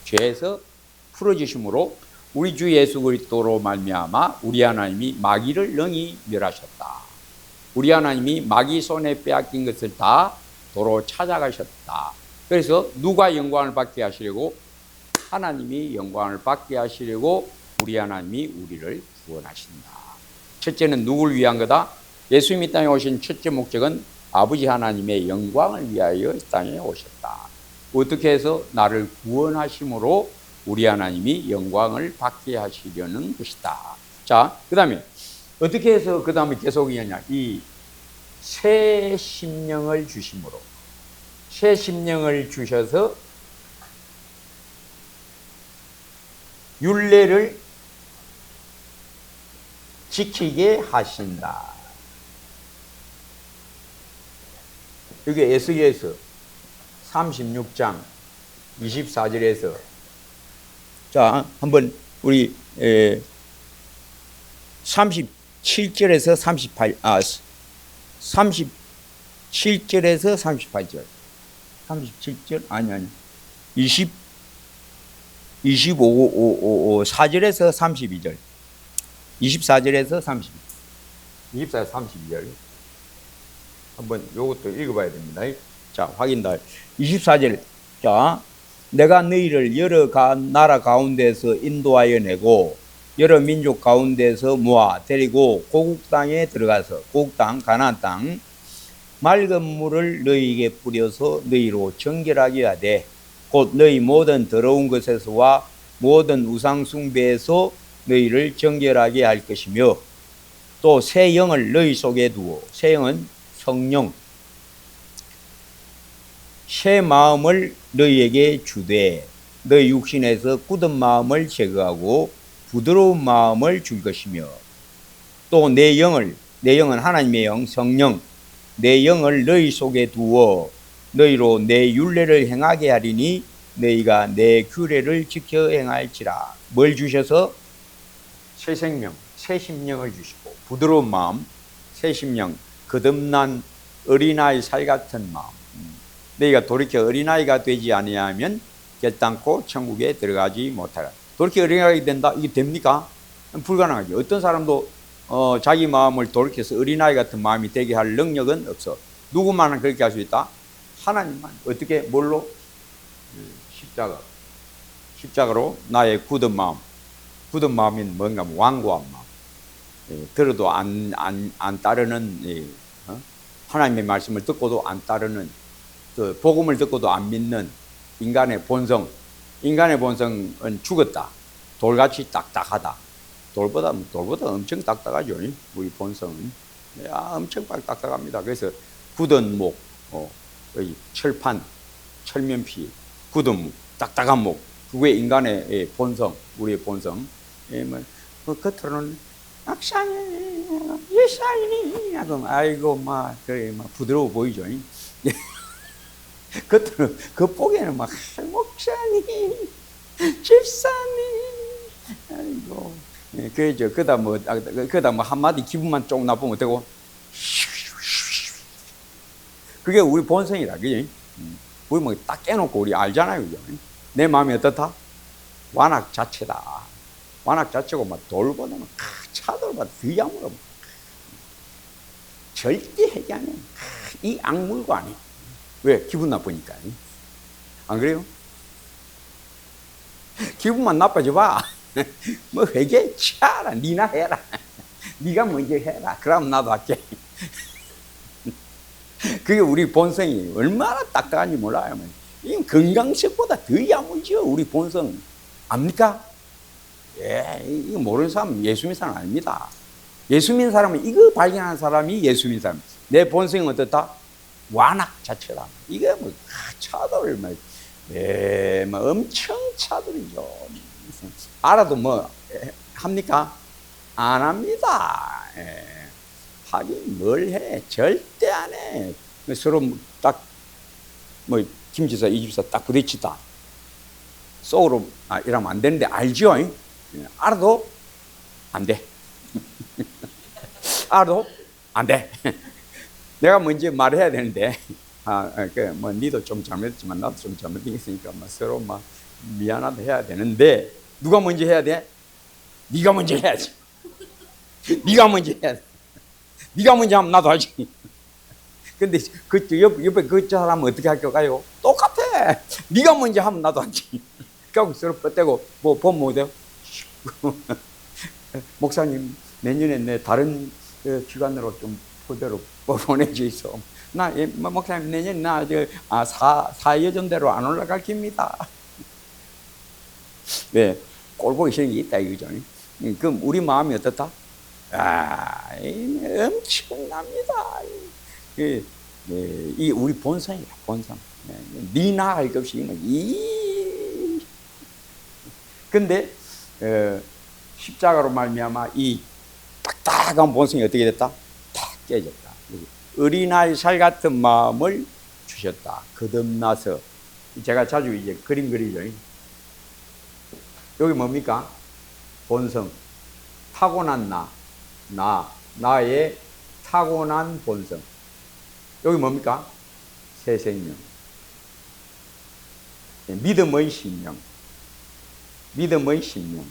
죄에서 풀어주심으로 우리 주 예수 그리스도로 말미암아 우리 하나님이 마귀를 능히 멸하셨다. 우리 하나님이 마귀 손에 빼앗긴 것을 다 도로 찾아가셨다. 그래서 누가 영광을 받게 하시려고? 하나님이 영광을 받게 하시려고 우리 하나님이 우리를 구원하신다. 첫째는 누구를 위한 거다? 예수님이 땅에 오신 첫째 목적은 아버지 하나님의 영광을 위하여 이 땅에 오셨다. 어떻게 해서? 나를 구원하심으로 우리 하나님이 영광을 받게 하시려는 것이다. 자, 그 다음에 어떻게 해서 그 다음에 계속이냐? 이 새 심령을 주심으로, 새 심령을 주셔서 율례를 지키게 하신다. 여기 에스겔서 36장 24절에서 자 한번 우리 37절에서 37절에서 38절 37절 아니 4절에서 32절 24절에서 32절 24절에서 32절 한번 요것도 읽어봐야 됩니다. 자 확인다. 24절 자 내가 너희를 여러 나라 가운데서 인도하여 내고 여러 민족 가운데서 모아 데리고 고국 땅에 들어가서 고국 땅 가나안 땅 맑은 물을 너희에게 뿌려서 너희로 정결하게 하되 곧 너희 모든 더러운 것에서와 모든 우상 숭배에서 너희를 정결하게 할 것이며 또 새 영을 너희 속에 두어 새 영은 성령 새 마음을 너희에게 주되 너희 육신에서 굳은 마음을 제거하고 부드러운 마음을 줄 것이며 또 내 영은 하나님의 영 성령 내 영을 너희 속에 두어 너희로 내 율례를 행하게 하리니 너희가 내 규례를 지켜 행할지라. 뭘 주셔서? 새 생명 새 심령을 주시고 부드러운 마음 새 심령 거듭난 어린아이 살 같은 마음 너희가 돌이켜 어린아이가 되지 아니하면 결단코 천국에 들어가지 못하라. 돌이켜 어린아이가 된다? 이게 됩니까? 불가능하죠. 어떤 사람도 자기 마음을 돌이켜서 어린아이 같은 마음이 되게 할 능력은 없어. 누구만은 그렇게 할 수 있다? 하나님만. 어떻게? 뭘로? 십자가로 나의 굳은 마음이 뭔가 완고한 마음. 들어도 안 따르는 하나님의 말씀을 듣고도 안 따르는 그 복음을 듣고도 안 믿는 인간의 본성은 죽었다. 돌같이 딱딱하다. 돌보다 엄청 딱딱하죠. 우리 본성은 엄청 딱딱합니다. 그래서 굳은 목, 철판, 철면피, 굳은 목, 딱딱한 목, 그게 인간의 본성, 우리의 본성. 겉으로는 악상이, 예상이니, 아이고, 그래, 부드러워 보이죠. 겉으로, 겉보기에는 목사님, 집사님, 아이고. 그죠. 그다 한마디 기분만 조금 나쁘면 되고, 그게 우리 본성이다. 그지? 우리 딱 깨놓고 우리 알잖아요. 그죠? 내 마음이 어떻다? 완악 자체다. 완악 자체고 돌보다 차돌보다 더 야물어. 절대 해결하면 이 악물관이. 왜? 기분 나쁘니까. 안 그래요? 기분만 나빠져 봐. 회개 치아라. 니나 해라. 니가 먼저 해라. 그럼 나도 할게. 그게 우리 본성이 얼마나 딱딱한지 몰라요. 이 건강식보다 더 야물죠. 우리 본성. 압니까? 이거 모르는 사람은 예수 믿는 사람 아닙니다. 예수 믿는 사람은 이거 발견하는 사람이 예수 믿는 사람. 내 본성은 어떻다? 완악 자체다. 이게 차돌, 엄청 차돌이죠. 알아도 합니까? 안 합니다. 하긴 뭘 해? 절대 안 해. 서로 딱, 김 지사, 이 지사 딱 부딪히다. 속으로, 이러면 안 되는데 알죠? 알아도 안 돼. 알아도 안 돼. 내가 먼저 말해야 되는데, 니도 좀 잘못했지만 나도 좀 잘못했으니까 서로 미안하다 해야 되는데, 누가 먼저 해야 돼? 네가 먼저 해야지. 네가 먼저 해야 돼. 네가 먼저 하면 나도 하지. 근데 옆에 그 사람은 어떻게 할까요? 똑같아. 네가 먼저 하면 나도 하지. 그러고 서로 뻗대고 보면 못해요? 목사님 내년에 내 다른 기관으로 좀 그대로 보내주이소. 목사님 내년 사여전대로 안 올라갈 겁니다. 네, 꼴보기 싫은 게 있다 이거죠. 그럼 우리 마음이 어떻다? 엄청납니다. 이 우리 본성이야, 본성. 니나 할 것 없이 근데 십자가로 말미암아 이 딱딱한 본성이 어떻게 됐다? 탁 깨졌다. 어린아이 살 같은 마음을 주셨다. 거듭나서. 제가 자주 이제 그림 그리죠. 여기 뭡니까? 본성. 타고난 나의 타고난 본성. 여기 뭡니까? 새 생명. 믿음의 심령. 믿음의 심령.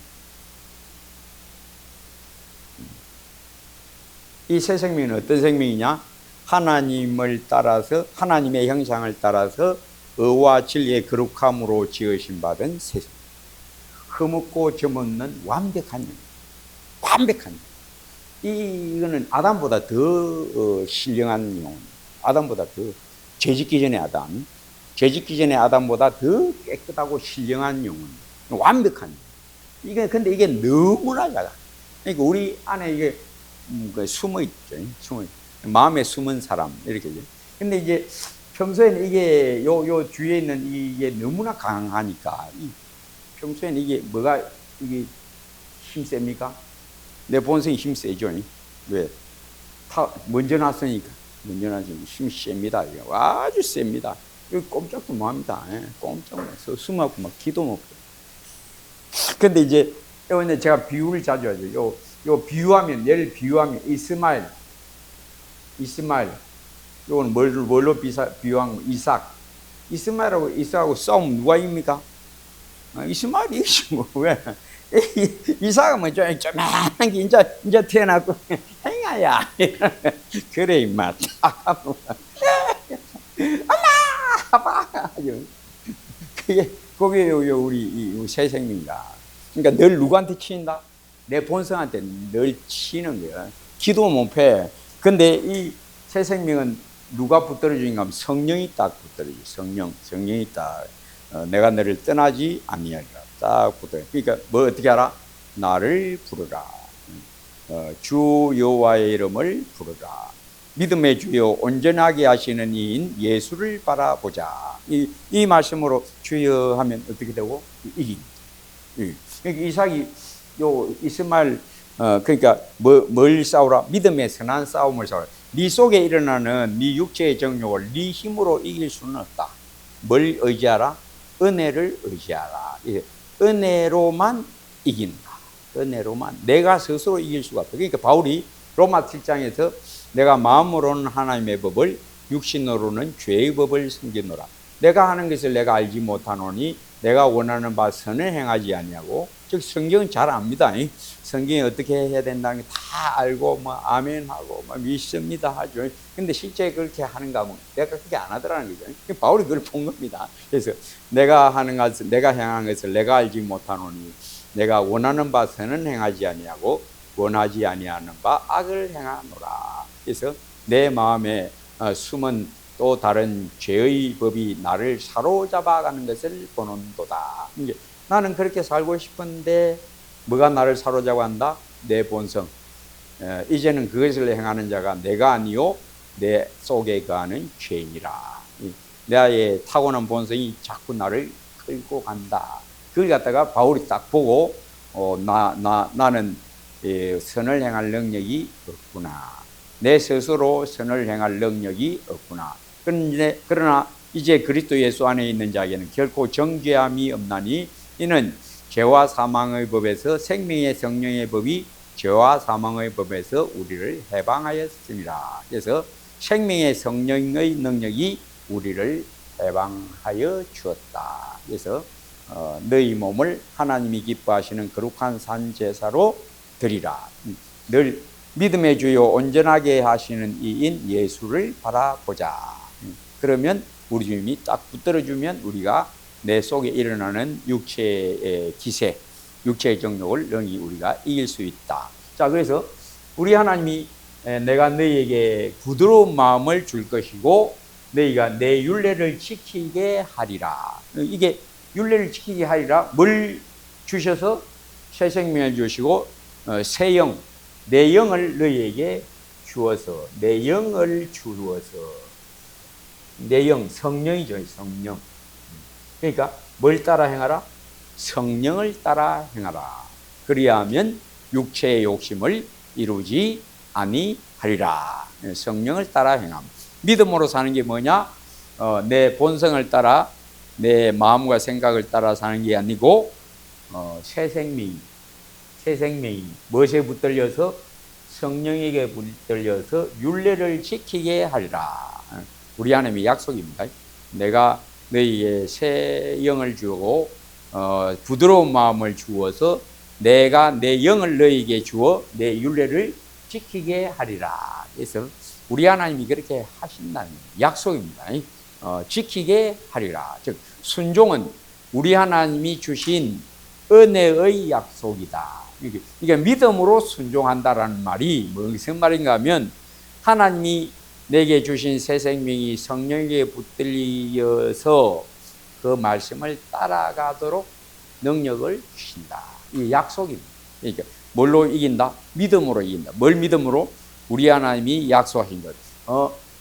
이 새 생명은 어떤 생명이냐? 하나님을 따라서, 하나님의 형상을 따라서 의와 진리의 거룩함으로 지으신 받은 새 생명. 흠없고 점없는 완벽한 영. 완벽한 영. 이거는 아담보다 더 신령한 영혼. 아담보다 더, 죄짓기 전에 아담. 죄짓기 전에 아담보다 더 깨끗하고 신령한 영혼. 완벽한 영혼. 근데 이게 너무나 작아. 그러니까 우리 안에 이게 숨어 있죠. 마음에 숨은 사람. 이렇게. 근데 이제 평소에는 이게 요 주위에 있는 이게 너무나 강하니까, 평소에는 이게 뭐가, 이게 힘 셉니까? 내 본성이 힘 세죠. 왜? 먼저 났으니까. 힘이 셉니다. 아주 셉니다. 이거 꼼짝도 못 합니다. 꼼짝 못해서 숨하고 막 기도 못 해요. 근데 이제, 제가 비유를 자주 하죠. 요 비유하면, 얘를 비유하면, 이스마엘. 요건 뭘로 비유한 거? 이삭. 이스마엘하고 이삭하고 싸우면 누가 이깁니까? 이스마엘이 이기죠. 왜? 이삭은 뭐 조만한 게 이제 태어났고, 행아야. 그래, 임마. 엄마! 아빠! 그게 우리 새 생명이다. 그러니까 늘 누구한테 치인다? 내 본성한테 늘 치는 거야. 기도 못 해. 근데 이 새 생명은 누가 붙들어주는가 하면 성령이 딱 붙들어줘. 성령이 딱. 내가 너를 떠나지 아니하리라. 딱 붙어요. 그러니까 뭐 어떻게 알아? 나를 부르라. 주 여호와의 이름을 부르라. 믿음의 주여 온전하게 하시는 이인 예수를 바라보자. 이 말씀으로 주여 하면 어떻게 되고? 이깁니다. 그러니까 이삭이 이스마엘, 그러니까 뭘 싸우라? 믿음의 선한 싸움을 싸우라. 네 속에 일어나는 네 육체의 정욕을 네 힘으로 이길 수는 없다. 뭘 의지하라? 은혜를 의지하라. 은혜로만 이긴다. 은혜로만. 내가 스스로 이길 수가 없다. 그러니까 바울이 로마 7장에서 내가 마음으로는 하나님의 법을, 육신으로는 죄의 법을 섬기노라. 내가 하는 것을 내가 알지 못하노니 내가 원하는 바 선을 행하지 아니하고. 즉 성경은 잘 압니다. 성경이 어떻게 해야 된다는 게 다 알고 아멘하고 믿습니다 하죠. 근데 실제 그렇게 하는가 하면 내가 그렇게 안 하더라는 거죠. 바울이 그걸 본 겁니다. 그래서 내가 하는 것을, 내가 행한 것을 내가 알지 못하노니 내가 원하는 바 선은 행하지 아니하고 원하지 아니하는 바 악을 행하노라. 그래서 내 마음에 숨은 또 다른 죄의 법이 나를 사로잡아가는 것을 보는도다. 이제 나는 그렇게 살고 싶은데 뭐가 나를 사로잡아간다? 내 본성. 이제는 그것을 행하는 자가 내가 아니요 내 속에 거하는 죄이니라. 나의 타고난 본성이 자꾸 나를 끌고 간다. 그걸 갖다가 바울이 딱 보고 나는 선을 행할 능력이 없구나. 내 스스로 선을 행할 능력이 없구나. 그러나 이제 그리스도 예수 안에 있는 자에게는 결코 정죄함이 없나니 이는 죄와 사망의 법에서 생명의 성령의 법이 죄와 사망의 법에서 우리를 해방하였습니다. 그래서 생명의 성령의 능력이 우리를 해방하여 주었다. 그래서 너희 몸을 하나님이 기뻐하시는 거룩한 산제사로 드리라. 늘 믿음의 주요 온전하게 하시는 이인 예수를 바라보자. 그러면 우리 주님이 딱 붙들어주면 우리가 내 속에 일어나는 육체의 기세, 육체의 정욕을 능히 우리가 이길 수 있다. 자, 그래서 우리 하나님이 내가 너희에게 부드러운 마음을 줄 것이고 너희가 내 율례를 지키게 하리라. 이게 율례를 지키게 하리라. 뭘 주셔서 새 생명을 주시고 새 영, 내 영을 너희에게 주어서, 내 영을 주어서, 내 영, 성령이죠, 성령. 그러니까 뭘 따라 행하라? 성령을 따라 행하라. 그리하면 육체의 욕심을 이루지 아니하리라. 성령을 따라 행함. 믿음으로 사는 게 뭐냐? 내 본성을 따라 내 마음과 생각을 따라 사는 게 아니고 새 생명이 무엇에 붙들려서 성령에게 붙들려서 율례를 지키게 하리라. 우리 하나님의 약속입니다. 내가 너희에게 새 영을 주고 부드러운 마음을 주어서 내가 내 영을 너희에게 주어 내 율례를 지키게 하리라. 그래서 우리 하나님이 그렇게 하신다는 약속입니다. 지키게 하리라. 즉 순종은 우리 하나님이 주신 은혜의 약속이다. 이게 믿음으로 순종한다라는 말이 무슨 말인가 하면 하나님이 내게 주신 새 생명이 성령에게 붙들려서 그 말씀을 따라가도록 능력을 주신다. 이 약속입니다. 그러니까 뭘로 이긴다? 믿음으로 이긴다. 뭘 믿음으로? 우리 하나님이 약속하신 것.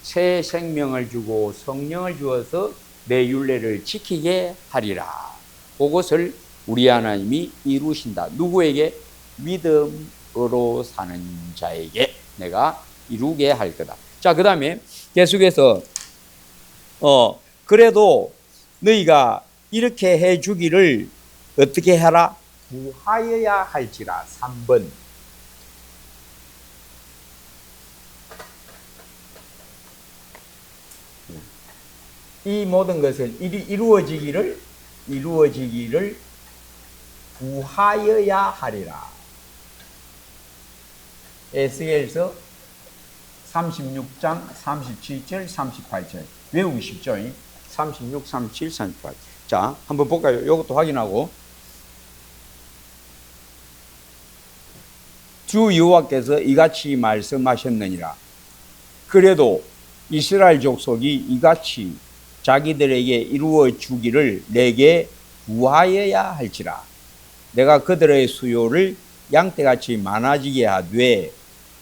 새 생명을 주고 성령을 주어서 내 율례를 지키게 하리라. 그것을 우리 하나님이 이루신다. 누구에게? 믿음으로 사는 자에게 내가 이루게 할 거다. 자, 그 다음에 계속해서 그래도 너희가 이렇게 해주기를 어떻게 해라? 구하여야 할지라. 3번. 이 모든 것은 이루어지기를 구하여야 하리라. 에스겔서 36장 37절 38절 외우기 쉽죠? 36, 37, 38. 자, 한번 볼까요? 이것도 확인하고. 주 여호와께서 이같이 말씀하셨느니라. 그래도 이스라엘 족속이 이같이 자기들에게 이루어 주기를 내게 구하여야 할지라. 내가 그들의 수요를 양떼같이 많아지게 하되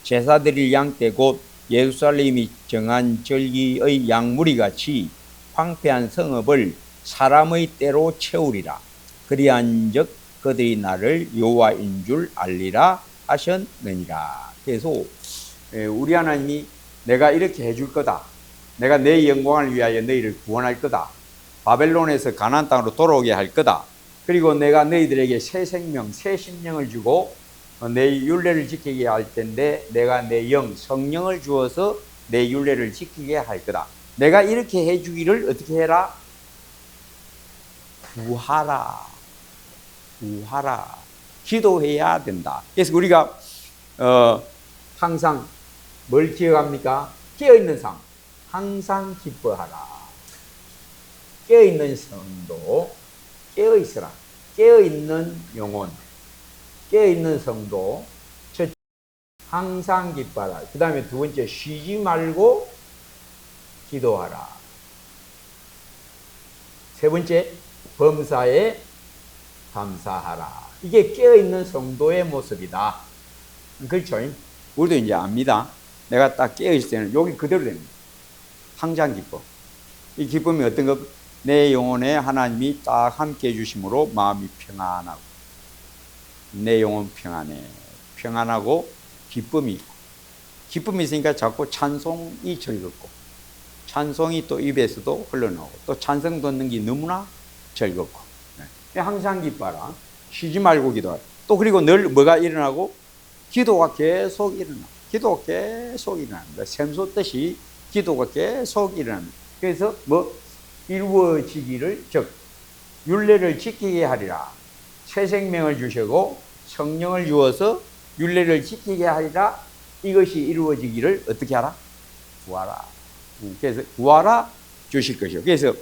제사드릴 양떼 곧 예루살렘이 정한 절기의 양무리같이 황폐한 성읍을 사람의 때로 채우리라. 그리한즉 그들이 나를 여호와인 줄 알리라 하셨느니라. 그래서 우리 하나님이 내가 이렇게 해줄 거다. 내가 내 영광을 위하여 너희를 구원할 거다. 바벨론에서 가나안 땅으로 돌아오게 할 거다. 그리고 내가 너희들에게 새 생명, 새 심령을 주고 내 율례를 지키게 할 텐데 내가 내 영, 성령을 주어서 내 율례를 지키게 할 거다. 내가 이렇게 해주기를 어떻게 해라? 구하라. 구하라. 기도해야 된다. 그래서 우리가 항상 뭘 기억합니까? 깨어있는 삶. 항상 기뻐하라. 깨어있는 성도, 깨어있으라. 깨어있는 영혼, 깨어있는 성도, 항상 기뻐하라. 그 다음에 두 번째, 쉬지 말고 기도하라. 세 번째, 범사에 감사하라. 이게 깨어있는 성도의 모습이다. 그렇죠? 우리도 이제 압니다. 내가 딱 깨어있을 때는 여기 그대로 됩니다. 항상 기뻐. 이 기쁨이 어떤 것? 내 영혼에 하나님이 딱 함께 해주심으로 마음이 평안하고 내 영혼 평안해. 평안하고 기쁨이 있고 기쁨이 있으니까 자꾸 찬송이 즐겁고 찬송이 또 입에서도 흘러나오고 또 찬송 듣는 게 너무나 즐겁고 항상 기뻐라. 쉬지 말고 기도하라. 또 그리고 늘 뭐가 일어나고? 기도가 계속 일어나. 기도가 계속 일어납니다. 샘솟듯이 기도가 계속 일어납니다. 그래서 뭐 이루어지기를 즉 율례를 지키게 하리라. 새 생명을 주시고 성령을 주어서 율례를 지키게 하리라. 이것이 이루어지기를 어떻게 하라? 구하라. 그래서 구하라 주실 것이요. 그래서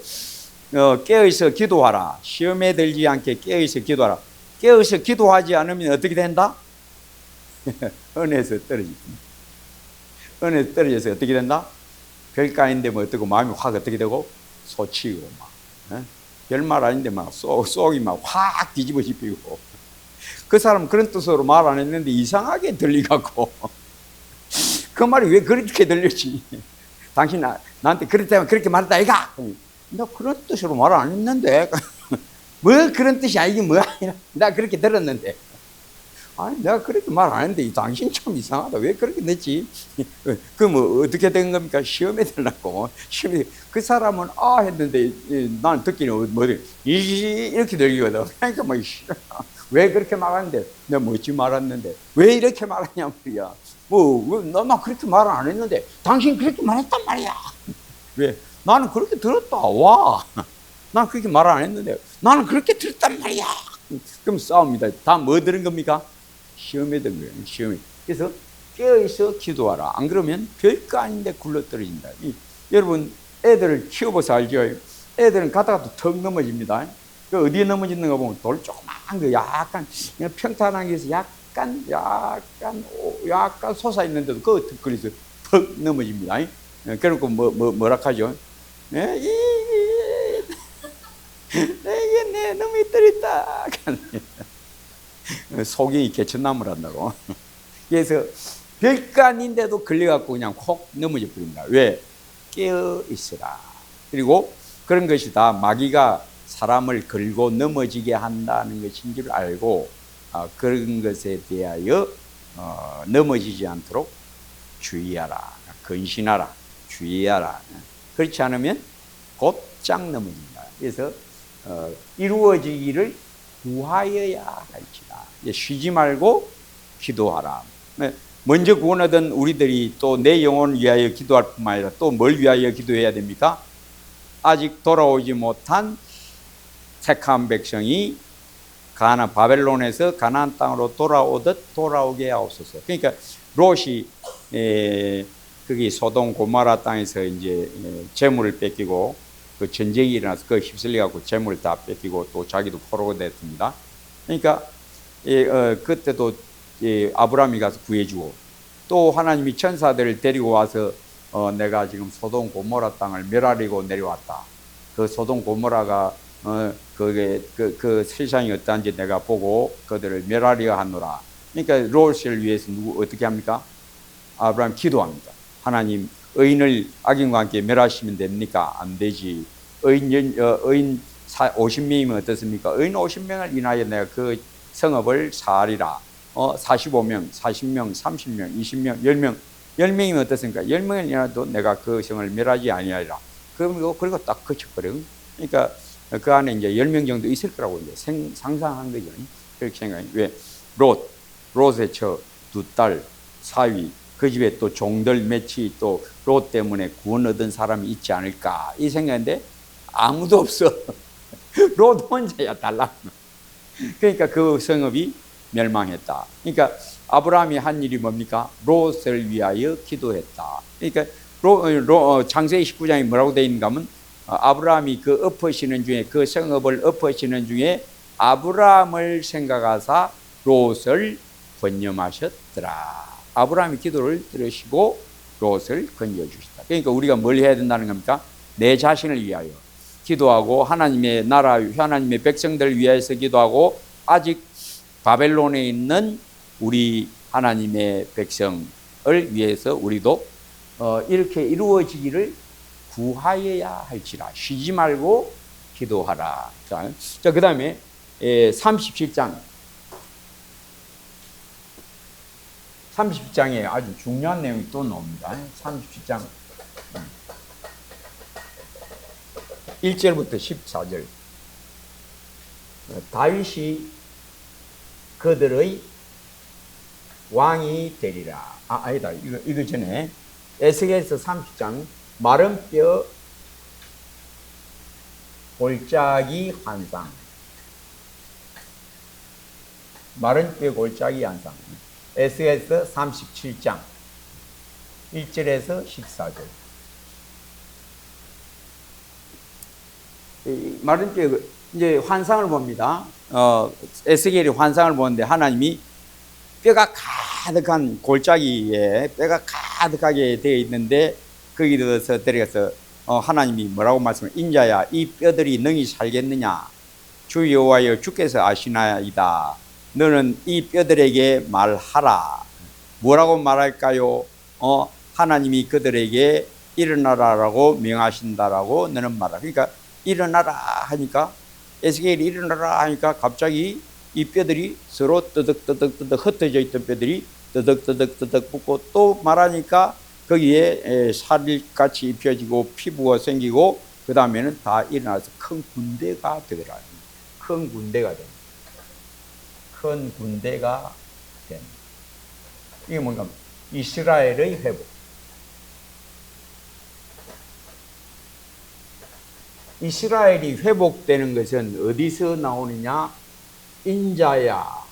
깨어있어 기도하라. 시험에 들지 않게 깨어있어 기도하라. 깨어있어 기도하지 않으면 어떻게 된다? 은혜에서 떨어집니다. 은혜에서 떨어져서 어떻게 된다? 별거 아닌데 뭐 어떻고 마음이 확 어떻게 되고 솟치고 막 별말 아닌데 막 속이 막 확 뒤집어 짚히고 그 사람 그런 뜻으로 말 안 했는데 이상하게 들리갖고 그 말이 왜 그렇게 들렸지? 당신 나한테 그렇다면 그렇게 말했다 아이가? 나 그런 뜻으로 말 안 했는데 뭐 그런 뜻이 아니긴 뭐야? 나 그렇게 들었는데 아니 내가 그렇게 말 안 했는데 당신 참 이상하다. 왜 그렇게 냈지? 그럼 뭐 어떻게 된 겁니까? 시험에 들라고. 시험에 그 사람은 아 했는데 나는 듣기는 뭐 이렇게 들리거든. 그러니까 뭐 왜 그렇게 말하는데 내가 멋지 말았는데 왜 이렇게 말하냐 말이야. 나 그렇게 말 안 했는데 당신 그렇게 말했단 말이야. 왜? 나는 그렇게 들었다. 와. 난 그렇게 말 안 했는데 나는 그렇게 들었단 말이야. 그럼 싸웁니다. 다 뭐 들은 겁니까? 시험에 든 거예요. 시험에. 그래서 깨어있어 기도하라. 안 그러면 별거 아닌데 굴러떨어진다. 여러분 애들을 키워봐서 알죠? 애들은 가다가 턱 넘어집니다. 그 어디에 넘어지는가 보면 돌 조그만 거 약간 평탄한 게서 약간 솟아 있는데도 그거 턱걸려서 턱 넘어집니다. 그래놓고 뭐라 하죠? 내게 내 놈이 떨었다. 속이 개천나무를 한다고. 그래서 별거 아닌데도 걸려갖고 그냥 콕 넘어져 버립니다. 왜? 깨어 있으라. 그리고 그런 것이 다 마귀가 사람을 걸고 넘어지게 한다는 것인 줄 알고 그런 것에 대하여 넘어지지 않도록 주의하라. 근신하라. 주의하라. 그렇지 않으면 곧장 넘어집니다. 그래서 이루어지기를 구하여야 할지라. 쉬지 말고 기도하라. 먼저 구원하던 우리들이 또 내 영혼을 위하여 기도할 뿐만 아니라 또 뭘 위하여 기도해야 됩니까? 아직 돌아오지 못한 택한 백성이 바벨론에서 가나안 땅으로 돌아오듯 돌아오게 하옵소서. 그러니까 롯이 거기 소돔 고모라 땅에서 이제 재물을 뺏기고 그 전쟁이 일어나서 그 휩쓸려 갖고 재물을 다 뺏기고 또 자기도 포로가 됐습니다. 그러니까 그때도 아브라함이 가서 구해주고 또 하나님이 천사들을 데리고 와서 내가 지금 소돔 고모라 땅을 멸하려고 내려왔다. 그 소돔 고모라가 그 세상이 어떠한지 내가 보고 그들을 멸하려 하노라. 그러니까 롯을 위해서 어떻게 합니까? 아브라함 기도합니다. 하나님 의인을 악인과 함께 멸하시면 됩니까? 안 되지. 의인 50명이면 어떻습니까? 의인 50명을 인하여 내가 그 성읍을 사하리라. 45명, 40명, 30명, 20명, 10명, 10명이면 어떻습니까? 10명을 인하여도 내가 그 성을 멸하지 아니하리라. 그리고 딱 그쳐버려. 그러니까 그 안에 이제 10명 정도 있을 거라고 이제 상상한 거죠. 그렇게 생각해요. 왜? 롯의 처, 두 딸, 사위, 그 집에 또 종들 몇이 또 롯 때문에 구원 얻은 사람이 있지 않을까 이 생각인데 아무도 없어. 롯 혼자야 달라. 그러니까 그 성읍이 멸망했다. 그러니까 아브라함이 한 일이 뭡니까? 롯을 위하여 기도했다. 그러니까 창세기 19장에 뭐라고 되어 있는가 하면 아브라함이 그 엎으시는 중에 그 성읍을 엎으시는 중에 아브라함을 생각하사 롯을 번념하셨더라. 아브라함이 기도를 들으시고 롯을 건져주셨다. 그러니까 우리가 뭘 해야 된다는 겁니까? 내 자신을 위하여 기도하고 하나님의 나라, 하나님의 백성들을 위해서 기도하고 아직 바벨론에 있는 우리 하나님의 백성을 위해서 우리도 이렇게 이루어지기를 구하여야 할지라. 쉬지 말고 기도하라. 자, 그 다음에 37장. 37장에 아주 중요한 내용이 또 나옵니다. 37장 1절부터 14절. 다윗이 그들의 왕이 되리라. 아니다. 이거 전에 에스겔서 30장 마른 뼈 골짜기 환상. 마른 뼈 골짜기 환상. 에스겔서 37장 1절에서 14절. 마른 뼈 이제 환상을 봅니다. 에스겔이 환상을 보는데 하나님이 뼈가 가득한 골짜기에 뼈가 가득하게 되어 있는데 거기서 데려가서 하나님이 뭐라고 말씀해요? 인자야, 이 뼈들이 능히 살겠느냐? 주 여호와여 주께서 아시나이다. 너는 이 뼈들에게 말하라. 뭐라고 말할까요? 하나님이 그들에게 일어나라라고 명하신다라고 너는 말하라. 그러니까 일어나라 하니까 에스겔이 일어나라 하니까 갑자기 이 뼈들이 서로 뜨덕뜨덕뜨덕 흩어져 있던 뼈들이 뜨덕뜨덕뜨덕 붙고 또 말하니까 거기에 살같이 입혀지고 피부가 생기고 그 다음에는 다 일어나서 큰 군대가 되더라. 큰 군대가 됩니다. 큰 군대가 됩니다. 이게 뭔가 이스라엘의 회복. 이스라엘이 회복되는 것은 어디서 나오느냐? 인자야,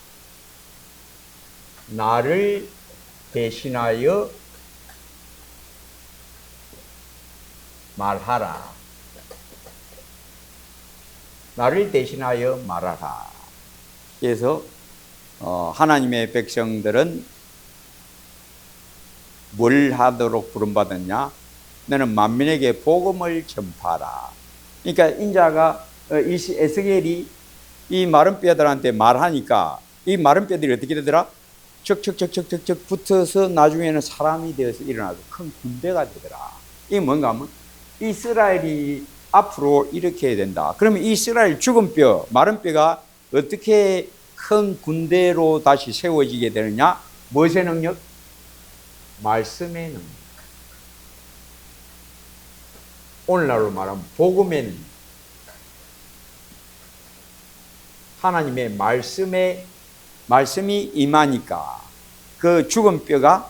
나를 대신하여 말하라. 나를 대신하여 말하라. 그래서 하나님의 백성들은 뭘 하도록 부름받았냐? 너는 만민에게 복음을 전파하라. 그러니까 인자가 에스겔이 이 마른 뼈들한테 말하니까 이 마른 뼈들이 어떻게 되더라? 척척척척척척 붙어서 나중에는 사람이 되어서 일어나서 큰 군대가 되더라. 이게 뭔가 하면 이스라엘이 앞으로 이렇게 해야 된다. 그러면 이스라엘 죽은 뼈, 마른 뼈가 어떻게 큰 군대로 다시 세워지게 되느냐? 무엇의 능력? 말씀의 능력. 오늘날로 말하면 복음의 능력. 하나님의 말씀이 임하니까 그 죽은 뼈가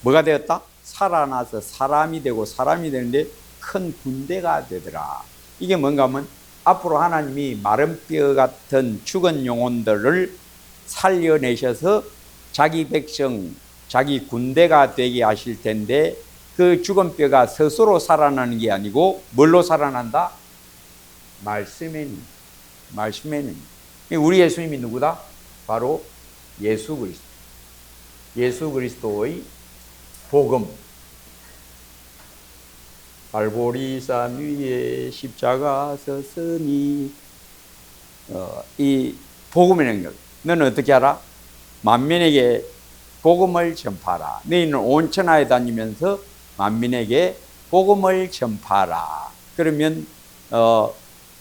뭐가 되었다? 살아나서 사람이 되고 사람이 되는데 큰 군대가 되더라. 이게 뭔가 하면 앞으로 하나님이 마른 뼈 같은 죽은 영혼들을 살려내셔서 자기 백성, 자기 군대가 되게 하실 텐데 그 죽은 뼈가 스스로 살아나는 게 아니고 뭘로 살아난다? 말씀에는. 우리 예수님이 누구다? 바로 예수 그리스도. 예수 그리스도의 복음. 갈보리산 위에 십자가 서서니 이 복음의 능력. 너는 어떻게 하라? 만민에게 복음을 전파하라. 너희는 온 천하에 다니면서 만민에게 복음을 전파하라. 그러면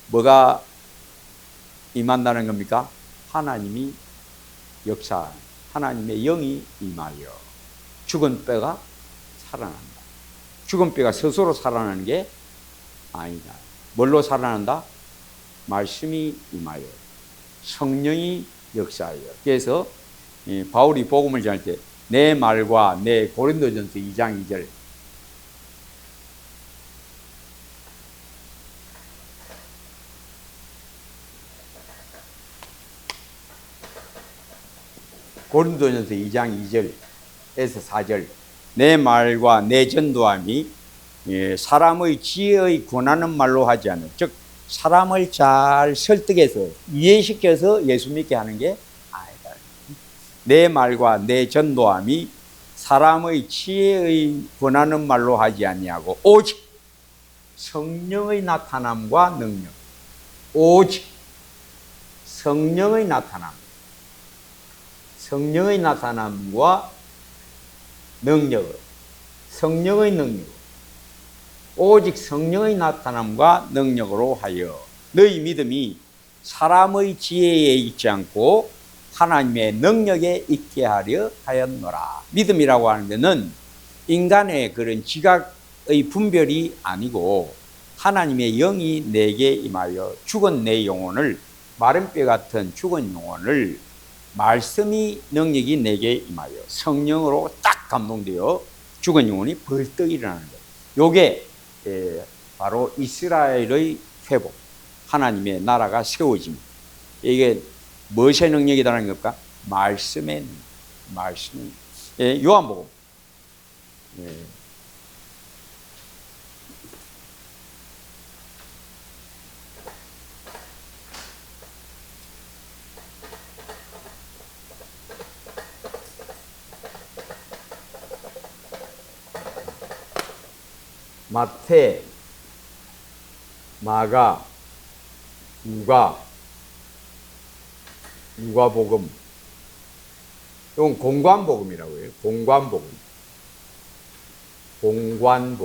뭐가 임한다는 겁니까? 하나님이 역사, 하나님의 영이 임하여 죽은 뼈가 살아난다. 죽은 뼈가 스스로 살아나는 게 아니다. 뭘로 살아난다? 말씀이 임하여 성령이 역사하여. 그래서 바울이 복음을 전할 때 내 말과 내 고린도전서 2장 2절 고린도전서 2장 2절에서 4절 내 말과 내 전도함이 사람의 지혜의 권하는 말로 하지 않은 즉 사람을 잘 설득해서 이해시켜서 예수 믿게 하는 게 아니다. 내 말과 내 전도함이 사람의 지혜의 권하는 말로 하지 아니하고 오직 성령의 나타남과 능력. 오직 성령의 나타남. 성령의 나타남과 능력으로. 성령의 능력. 오직 성령의 나타남과 능력으로 하여 너희 믿음이 사람의 지혜에 있지 않고 하나님의 능력에 있게 하려 하였노라. 믿음이라고 하는 데는 인간의 그런 지각의 분별이 아니고 하나님의 영이 내게 임하여 죽은 내 영혼을 마른 뼈 같은 죽은 영혼을 말씀이 능력이 내게 임하여 성령으로 딱 감동되어 죽은 영혼이 벌떡 일어나는 거예요. 요게 바로 이스라엘의 회복, 하나님의 나라가 세워집니다. 이게 무엇의 능력이라는 겁니까? 말씀의 능력. 말씀의 능력. 요한복음. 마태, 마가, 누가복음. 이건 공관복음이라고 해요. 공관복음. 공관.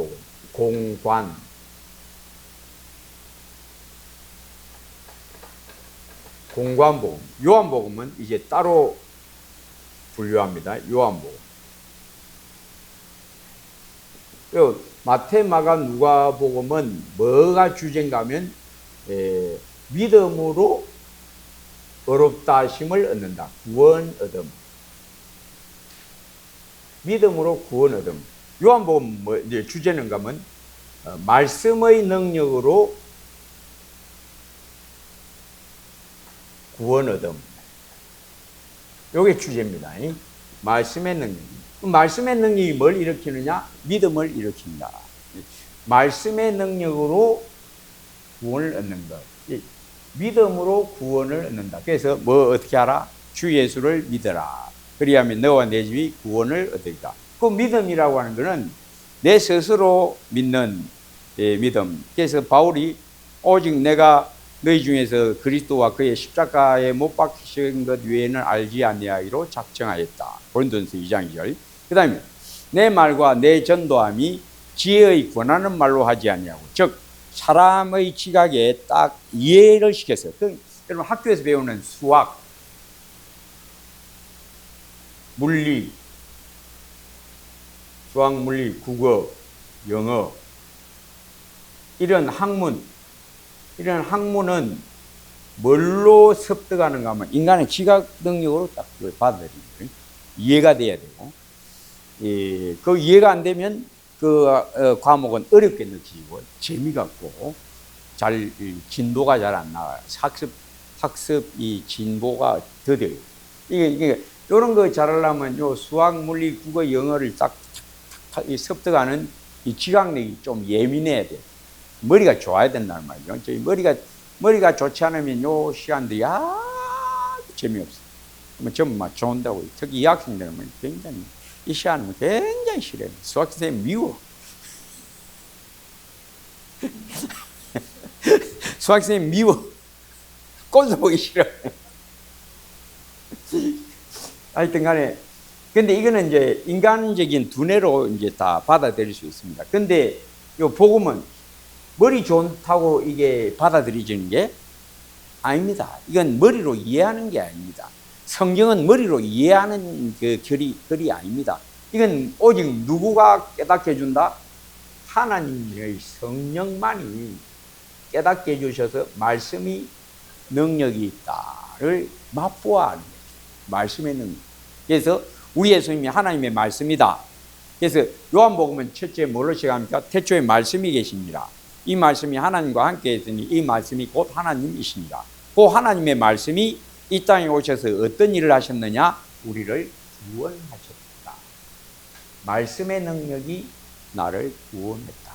공관복음, 요한복음은 이제 따로 분류합니다. 요한복음. 마태, 마가, 누가복음은 뭐가 주제인가 하면 믿음으로 의롭다 하심을 얻는다. 구원 얻음. 믿음으로 구원 얻음. 요한복음 뭐 이제 주제는 가면 말씀의 능력으로 구원 얻음. 요게 주제입니다. 말씀의 능력. 말씀의 능력이 뭘 일으키느냐? 믿음을 일으킨다. 말씀의 능력으로 구원을 얻는 것. 믿음으로 구원을 얻는다. 그래서 뭐 어떻게 하라? 주 예수를 믿어라. 그리하면 너와 내 집이 구원을 얻으리라. 그 믿음이라고 하는 것은 내 스스로 믿는 믿음. 그래서 바울이 오직 내가 너희 중에서 그리스도와 그의 십자가에 못 박히신 것 외에는 알지 아니하기로 작정하였다. 고린도전서 2장 2절. 그 다음에 내 말과 내 전도함이 지혜의 권하는 말로 하지 아니하고, 즉 사람의 지각에 딱 이해를 시켰어요. 여러분 학교에서 배우는 수학, 물리, 수학, 물리, 국어, 영어, 이런 학문은 뭘로 습득하는가 하면 인간의 지각 능력으로 딱 그걸 받아들이는 거예요. 이해가 돼야 되고, 그 이해가 안 되면 그 과목은 어렵게 느끼고 재미가 없고 잘 진도가 잘 안 나와요. 학습 이 진보가 더뎌요. 이게 이런 거 잘하려면 요 수학, 물리, 국어, 영어를 딱 습득하는 이 지각력이 좀 예민해야 돼. 머리가 좋아야 된다는 말이죠. 저희 머리가 좋지 않으면 요 시간들이 재미없어. 그러면 전부 막 좋은다고. 특히 이 학생들은 굉장히 이 시간은 굉장히 싫어요. 수학 선생님 미워. 수학 선생님 미워. 꼴도 보기 싫어. 하여튼 간에, 근데 이거는 이제 인간적인 두뇌로 이제 다 받아들일 수 있습니다. 근데 요 복음은 머리 좋다고 이게 받아들여지는 게 아닙니다. 이건 머리로 이해하는 게 아닙니다. 성경은 머리로 이해하는 그 결이 아닙니다. 이건 오직 누구가 깨닫게 해준다? 하나님의 성령만이 깨닫게 해주셔서 말씀이 능력이 있다를 맛보아 하는 거죠. 말씀의 능력. 그래서 우리 예수님이 하나님의 말씀이다. 그래서 요한복음은 첫째 뭘로 시작합니까? 태초에 말씀이 계십니다. 이 말씀이 하나님과 함께 했으니 이 말씀이 곧 하나님이십니다. 그 하나님의 말씀이 이 땅에 오셔서 어떤 일을 하셨느냐? 우리를 구원하셨다. 말씀의 능력이 나를 구원했다.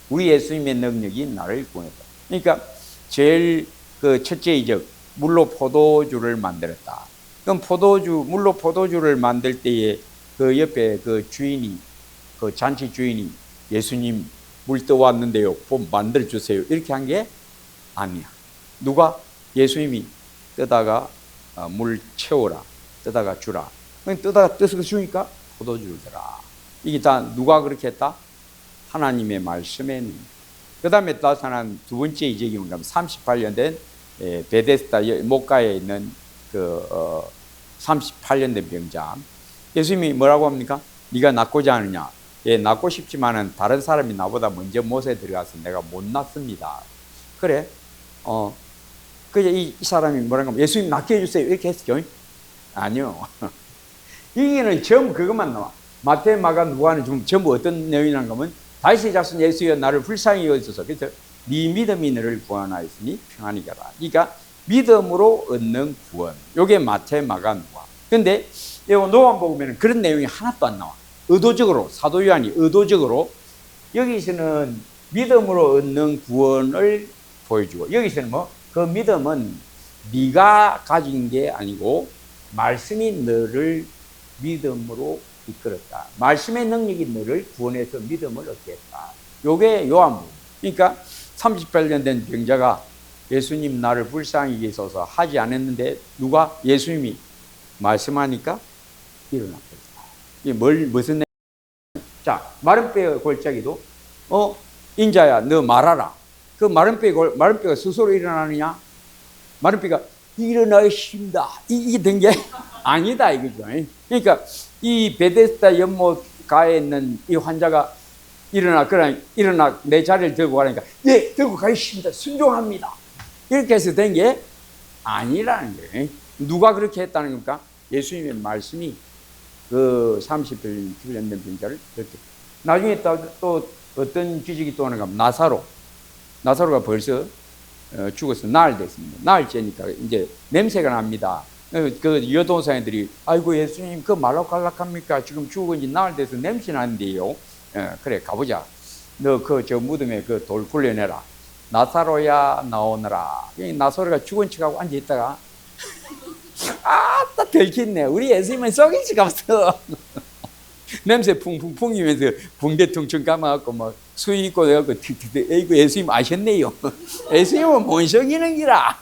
우리 예수님의 능력이 나를 구원했다. 그러니까 제일 그 첫째 이적, 물로 포도주를 만들었다. 그럼 물로 포도주를 만들 때에 그 옆에 그 주인이, 그 잔치 주인이 예수님 물 떠왔는데요, 좀 만들어주세요, 이렇게 한 게 아니야. 누가? 예수님이 떠다가 물 채워라, 떠다가 주라. 떠다가 떠서 주니까 포도주를 주라. 이게 다 누가 그렇게 했다? 하나님의 말씀에. 그 다음에 나타난 두 번째 이적이 뭔가 38년 된 베데스다 목가에 있는 그 38년 된 병자. 예수님이 뭐라고 합니까? 네가 낫고자 하느냐? 예, 낫고 싶지만은 다른 사람이 나보다 먼저 못에 들어가서 내가 못 낫습니다. 그래? 그래, 이 사람이 뭐라고 하면 예수님 낫게 해주세요, 이렇게 했죠? 아니요. 여기는 전부 그것만 나와. 마태, 마가, 누가는 전부 어떤 내용이라는 거면 다윗의 자손 예수여 나를 불쌍히 여기소서. 그래서 네 믿음이 너를 구원하였으니 평안히 가라. 그러니까 믿음으로 얻는 구원. 요게 마태, 마가, 누가. 근데 요한복음에는 그런 내용이 하나도 안 나와. 의도적으로, 사도 요한이 의도적으로 여기서는 믿음으로 얻는 구원을 보여주고, 여기서는 뭐 그 믿음은 네가 가진 게 아니고 말씀이 너를 믿음으로 이끌었다. 말씀의 능력이 너를 구원해서 믿음을 얻게 했다. 요게 요한복음. 그러니까 38년 된 병자가 예수님 나를 불쌍히 여기소서 하지 않았는데 누가? 예수님이 말씀하니까 일어났거든요. 이게 무슨 내용? 자, 마른 뼈의 골짜기도 인자야 너 말하라. 그 마른 뼈가 스스로 일어나느냐? 마른 뼈가 일어나십니다. 이게 된 게 아니다 이거죠. 그러니까 이 베데스다 연못가에 있는 이 환자가 일어나 내 자리를 들고 가니까 예 들고 가겠습니다. 순종합니다. 이렇게 해서 된 게 아니라는 거예요. 누가 그렇게 했다는 겁니까? 예수님의 말씀이 그 30일 된 병자를 그렇게. 나중에 또 어떤 기적이 또 하는가 하면 나사로가 벌써 죽어서 나흘 됐습니다. 나흘째니까 이제 냄새가 납니다. 그 여동생들이 아이고 예수님 그 말록갈락합니까? 지금 죽은 지 나흘 돼서 냄새 나는데요. 그래 가보자. 너 그 저 무덤에 그 돌 굴려내라. 나사로야 나오너라. 나사로가 죽은 척하고 앉아 있다가 아따 들켰네. 우리 예수님은 속일 수가 없어. 냄새 풍풍 풍기면서 붕대 퉁퉁 감아갖고 뭐 수위 입고 내갖고 에이구 예수님 아셨네요. 예수님은 뭔 속이는 기라.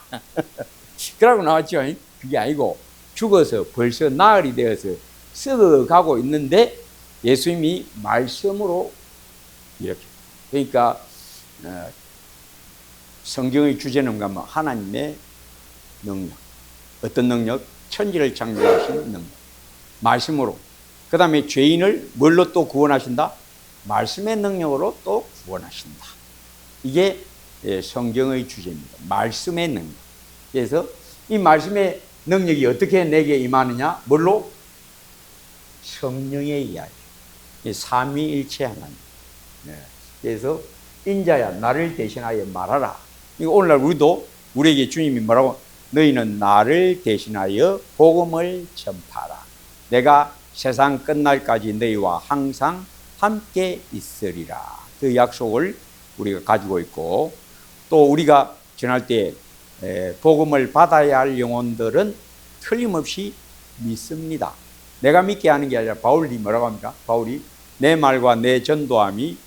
그러고 나왔죠. 그게 아니고 죽어서 벌써 나흘이 되어서 썩어가고 있는데 예수님이 말씀으로 이렇게. 그러니까 성경의 주제는 뭐냐면 하나님의 능력. 어떤 능력? 천지를 창조하시는 능력. 말씀으로. 그 다음에 죄인을 뭘로 또 구원하신다? 말씀의 능력으로 또 구원하신다. 이게 성경의 주제입니다. 말씀의 능력. 그래서 이 말씀의 능력이 어떻게 내게 임하느냐? 뭘로? 성령의 이야기. 삼위일체 하나님. 그래서 인자야 나를 대신하여 말하라. 오늘날 우리에게 주님이 뭐라고? 너희는 나를 대신하여 복음을 전파하라. 내가 세상 끝날까지 너희와 항상 함께 있으리라. 그 약속을 우리가 가지고 있고 또 우리가 전할 때 복음을 받아야 할 영혼들은 틀림없이 믿습니다. 내가 믿게 하는 게 아니라 바울이 뭐라고 합니까? 바울이 내 말과 내 전도함이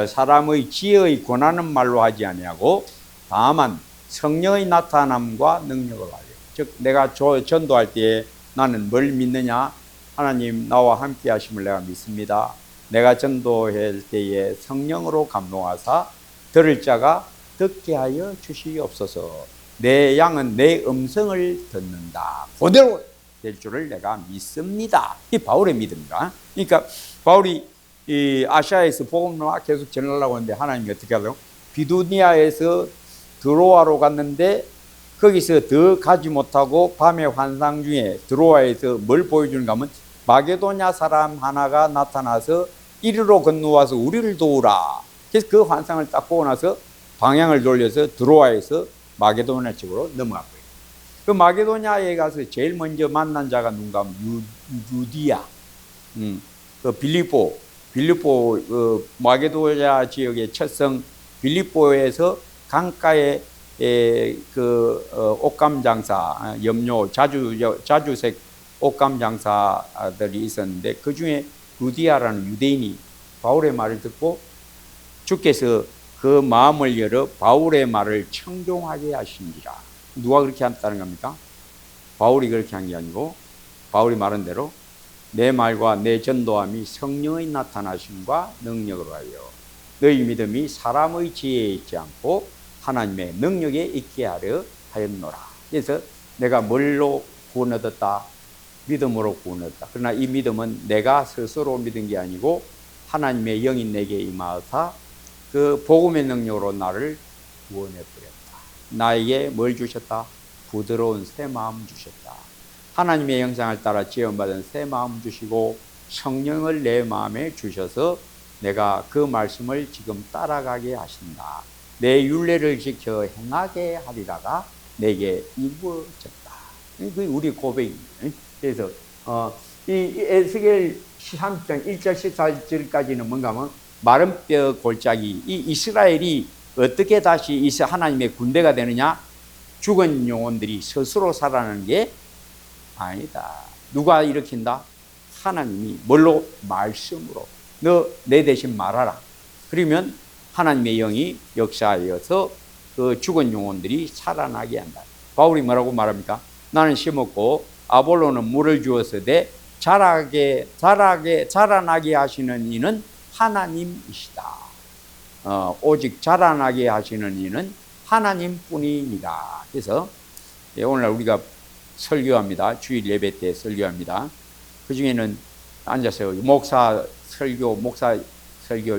사람의 지혜의 권하는 말로 하지 아니하고 다만 성령의 나타남과 능력을 하려. 즉 내가 전도할 때에 나는 뭘 믿느냐? 하나님 나와 함께 하심을 내가 믿습니다. 내가 전도할 때에 성령으로 감동하사 들을 자가 듣게 하여 주시옵소서. 내 양은 내 음성을 듣는다. 그대로 될 줄을 내가 믿습니다. 이 바울의 믿음입니다. 그러니까 바울이 이 아시아에서 복음을 계속 전하려고 하는데 하나님이 어떻게 하더라고? 비두니아에서 드로아로 갔는데 거기서 더 가지 못하고 밤의 환상 중에 드로아에서 뭘 보여주는가 하면 마게도냐 사람 하나가 나타나서 이리로 건너와서 우리를 도우라. 그래서 그 환상을 딱 보고 나서 방향을 돌려서 드로아에서 마게도냐 쪽으로 넘어갔고요. 그 마게도냐에 가서 제일 먼저 만난 자가 누군가 하면 유디야. 그 빌립보 마게도냐 지역의 첫성 빌립보에서 강가에 옷감 장사, 염료, 자주색 옷감 장사들이 있었는데 그 중에 루디아라는 유대인이 바울의 말을 듣고 주께서 그 마음을 열어 바울의 말을 청종하게 하신지라. 누가 그렇게 한다는 겁니까? 바울이 그렇게 한 게 아니고 바울이 말한 대로 내 말과 내 전도함이 성령의 나타나심과 능력으로 하여 너희 믿음이 사람의 지혜에 있지 않고 하나님의 능력에 있게 하려 하였노라. 그래서 내가 뭘로 구원 얻었다? 믿음으로 구원 얻었다. 그러나 이 믿음은 내가 스스로 믿은 게 아니고 하나님의 영이 내게 임하사 그 복음의 능력으로 나를 구원해 버렸다. 나에게 뭘 주셨다? 부드러운 새 마음 주셨다. 하나님의 형상을 따라 지음받은 새 마음 주시고 성령을 내 마음에 주셔서 내가 그 말씀을 지금 따라가게 하신다. 내 율례를 지켜 행하게 하리라가 내게 이루어졌다. 그게 우리 고백입니다. 그래서 이 에스겔 13장 1절 14절까지는 뭔가 하면 마른 뼈 골짜기, 이 이스라엘이 어떻게 다시 하나님의 군대가 되느냐? 죽은 영혼들이 스스로 살아나는 게 아니다. 누가 일으킨다? 하나님이 뭘로? 말씀으로. 너 내 대신 말하라. 그러면 하나님의 영이 역사하여서 그 죽은 영혼들이 살아나게 한다. 바울이 뭐라고 말합니까? 나는 심었고 아볼로는 물을 주었으되 자라나게 하시는 이는 하나님이시다. 오직 자라나게 하시는 이는 하나님뿐이니라. 그래서 예, 오늘날 우리가 설교합니다. 주일 예배 때 설교합니다. 그 중에는 앉아서 목사 설교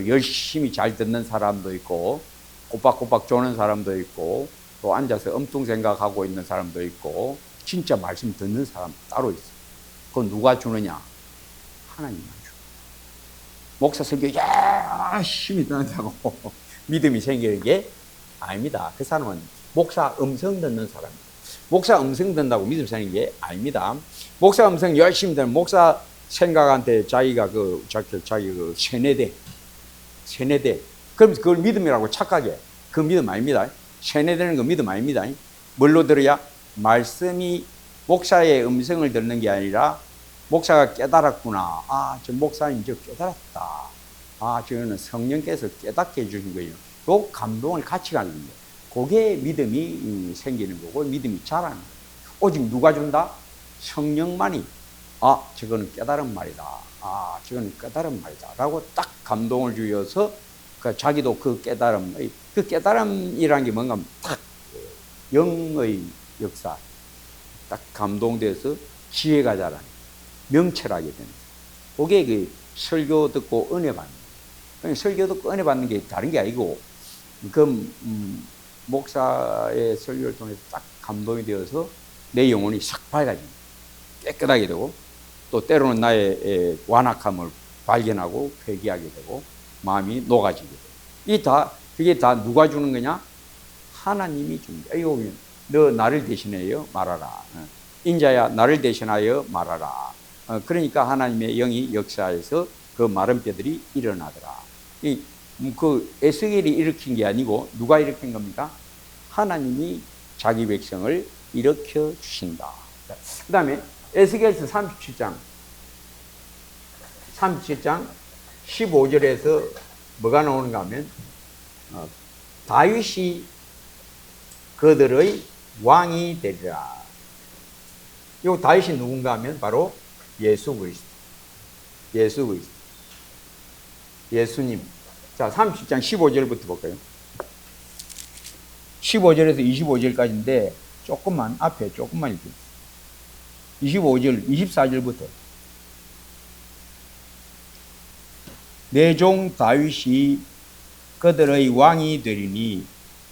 열심히 잘 듣는 사람도 있고, 꼬박꼬박 조는 사람도 있고, 또 앉아서 엄청 생각하고 있는 사람도 있고, 진짜 말씀 듣는 사람 따로 있어요. 그건 누가 주느냐? 하나님만 주. 목사 설교 열심히 듣는다고 믿음이 생기는 게 아닙니다. 그 사람은 목사 음성 듣는 사람입니다. 목사 음성 듣는다고 믿음 생기는 게 아닙니다. 목사 음성 열심히 듣는 목사 생각한테 자기가 자기 세뇌돼. 그럼 그걸 믿음이라고 착각해. 그 믿음 아닙니다. 세뇌되는 거 믿음 아닙니다. 뭘로 들어야? 말씀이 목사의 음성을 듣는 게 아니라 목사가 깨달았구나. 저 목사님 저 깨달았다. 저는 성령께서 깨닫게 해주신 거예요. 그 감동을 같이 갖는 거예요. 그게 믿음이 생기는 거고 믿음이 자라는 거예요. 오직 누가 준다? 성령만이 저거는 깨달은 말이다. 저거는 깨달은 말이다. 라고 딱 감동을 주어서 자기도 그 깨달음이라는 게 뭔가 딱 영의 역사, 딱 감동돼서 지혜가 자라는, 명철하게 되는. 그게 그 설교 듣고 은혜 받는. 그러니까 설교 듣고 은혜 받는 게 다른 게 아니고, 목사의 설교를 통해서 딱 감동이 되어서 내 영혼이 싹 밝아집니다. 깨끗하게 되고, 또 때로는 나의 완악함을 발견하고 회개하게 되고, 마음이 녹아지게 되고. 그게 다 누가 주는 거냐? 하나님이 주는 거야. 이거 보면, 너 나를 대신하여 말하라. 인자야, 나를 대신하여 말하라. 그러니까 하나님의 영이 역사에서 그 마른 뼈들이 일어나더라. 그 에스겔이 일으킨 게 아니고 누가 일으킨 겁니까? 하나님이 자기 백성을 일으켜 주신다. 그 다음에 에스겔서 37장 15절에서 뭐가 나오는가 하면 다윗이 그들의 왕이 되리라. 이 다윗이 누군가 하면 바로 예수 그리스도. 예수님. 자, 30장 15절부터 볼까요? 15절에서 25절까지인데 조금만 읽게요. 24절부터. 내 종 다윗이 그들의 왕이 되리니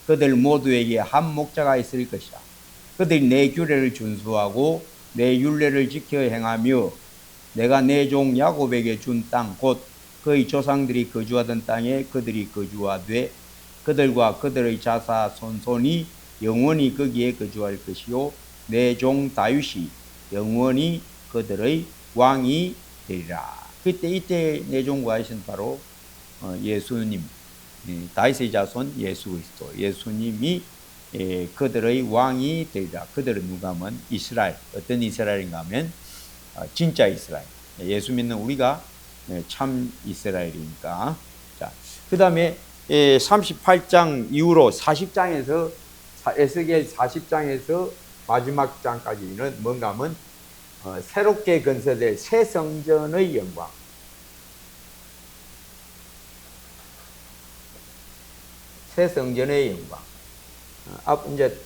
그들 모두에게 한 목자가 있을 것이라. 그들이 내 규례를 준수하고 내 율례를 지켜 행하며 내가 내 종 야곱에게 준 땅 곧 그의 조상들이 거주하던 땅에 그들이 거주하되 그들과 그들의 자사 손손이 영원히 거기에 거주할 것이요 내 종 다윗이 영원히 그들의 왕이 되리라. 이때 내 종 다윗은 바로 예수님, 다윗의 자손 예수 그리스도, 예수님이 그들의 왕이 되리라. 그들은 누가 하면 이스라엘. 어떤 이스라엘인가 하면 진짜 이스라엘. 예수 믿는 우리가 참 이스라엘이니까. 자, 그 다음에 38장 이후로 40장에서 에스겔 40장에서 마지막 장까지는 뭔가 하면 새롭게 건설될 새 성전의 영광. 새 성전의 영광. 이제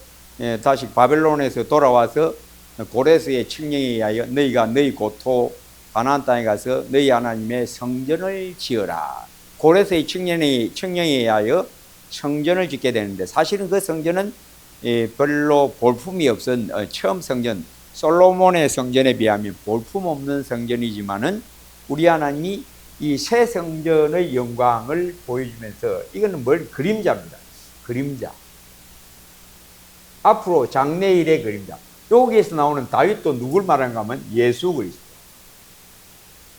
다시 바벨론에서 돌아와서 고레스의 칙령에 의하여 너희가 너희 고토 가나안 땅에 가서 너희 하나님의 성전을 지어라. 고레스의 칙령에 의하여 성전을 짓게 되는데 사실은 그 성전은 별로 볼품이 없은 처음 성전, 솔로몬의 성전에 비하면 볼품 없는 성전이지만은 우리 하나님이 이 새 성전의 영광을 보여주면서 이거는 그림자입니다. 그림자. 앞으로 장래일의 그림자. 여기에서 나오는 다윗도 누굴 말하는가 하면 예수 그리스도.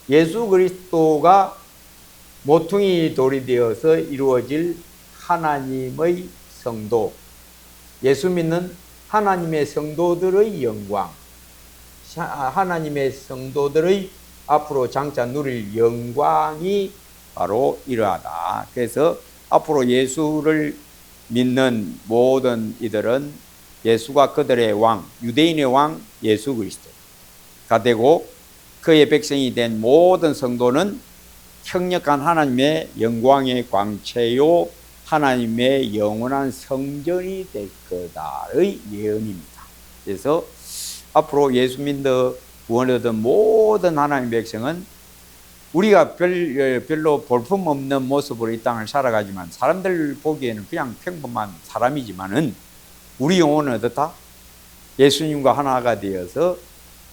예수 그리스도가 모퉁이 돌이 되어서 이루어질 하나님의 성도. 예수 믿는 하나님의 성도들의 영광. 하나님의 성도들의 앞으로 장차 누릴 영광이 바로 이러하다. 그래서 앞으로 예수를 믿는 모든 이들은 예수가 그들의 왕, 유대인의 왕 예수 그리스도가 되고 그의 백성이 된 모든 성도는 형력한 하나님의 영광의 광채요 하나님의 영원한 성전이 될 거다의 예언입니다. 그래서 앞으로 예수 믿어 구원하던 모든 하나님의 백성은 우리가 별로 볼품 없는 모습으로 이 땅을 살아가지만 사람들 보기에는 그냥 평범한 사람이지만은 우리 영혼은 어떻다? 예수님과 하나가 되어서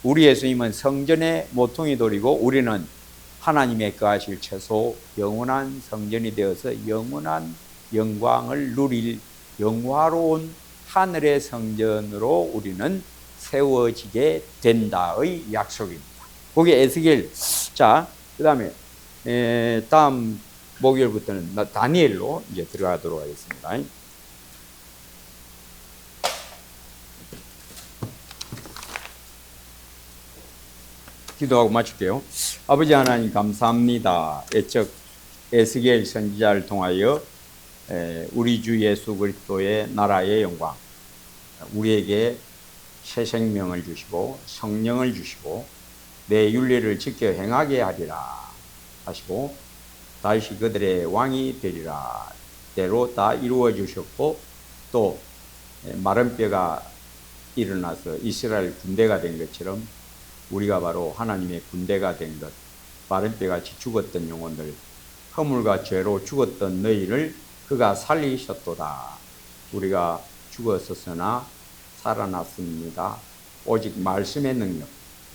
우리 예수님은 성전의 모퉁이 돌이고 우리는 하나님의 거하실 처소 영원한 성전이 되어서 영원한 영광을 누릴 영화로운 하늘의 성전으로 우리는 세워지게 된다의 약속입니다. 거기 에스겔. 자, 그 다음에 다음 목요일부터는 다니엘로 이제 들어가도록 하겠습니다. 기도하고 마칠게요. 아버지 하나님 감사합니다. 애적 에스겔 선지자를 통하여 우리 주 예수 그리스도의 나라의 영광, 우리에게 새 생명을 주시고 성령을 주시고 내 윤리를 지켜 행하게 하리라 하시고 다시 그들의 왕이 되리라 대로 다 이루어 주셨고 또 마른 뼈가 일어나서 이스라엘 군대가 된 것처럼 우리가 바로 하나님의 군대가 된 것, 마른 뼈같이 죽었던 영혼들, 허물과 죄로 죽었던 너희를 그가 살리셨도다. 우리가 죽었었으나 살아났습니다. 오직 말씀의 능력,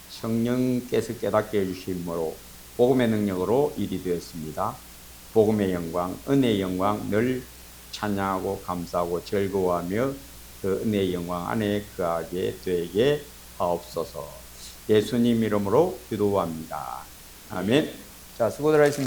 성령께서 깨닫게 해주심으로 복음의 능력으로 일이 되었습니다. 복음의 영광, 은혜의 영광 늘 찬양하고 감사하고 즐거워하며 그 은혜의 영광 안에 거하게 되게 하옵소서. 예수님 이름으로 기도합니다. 아멘. 자, 수고들 하셨습니다.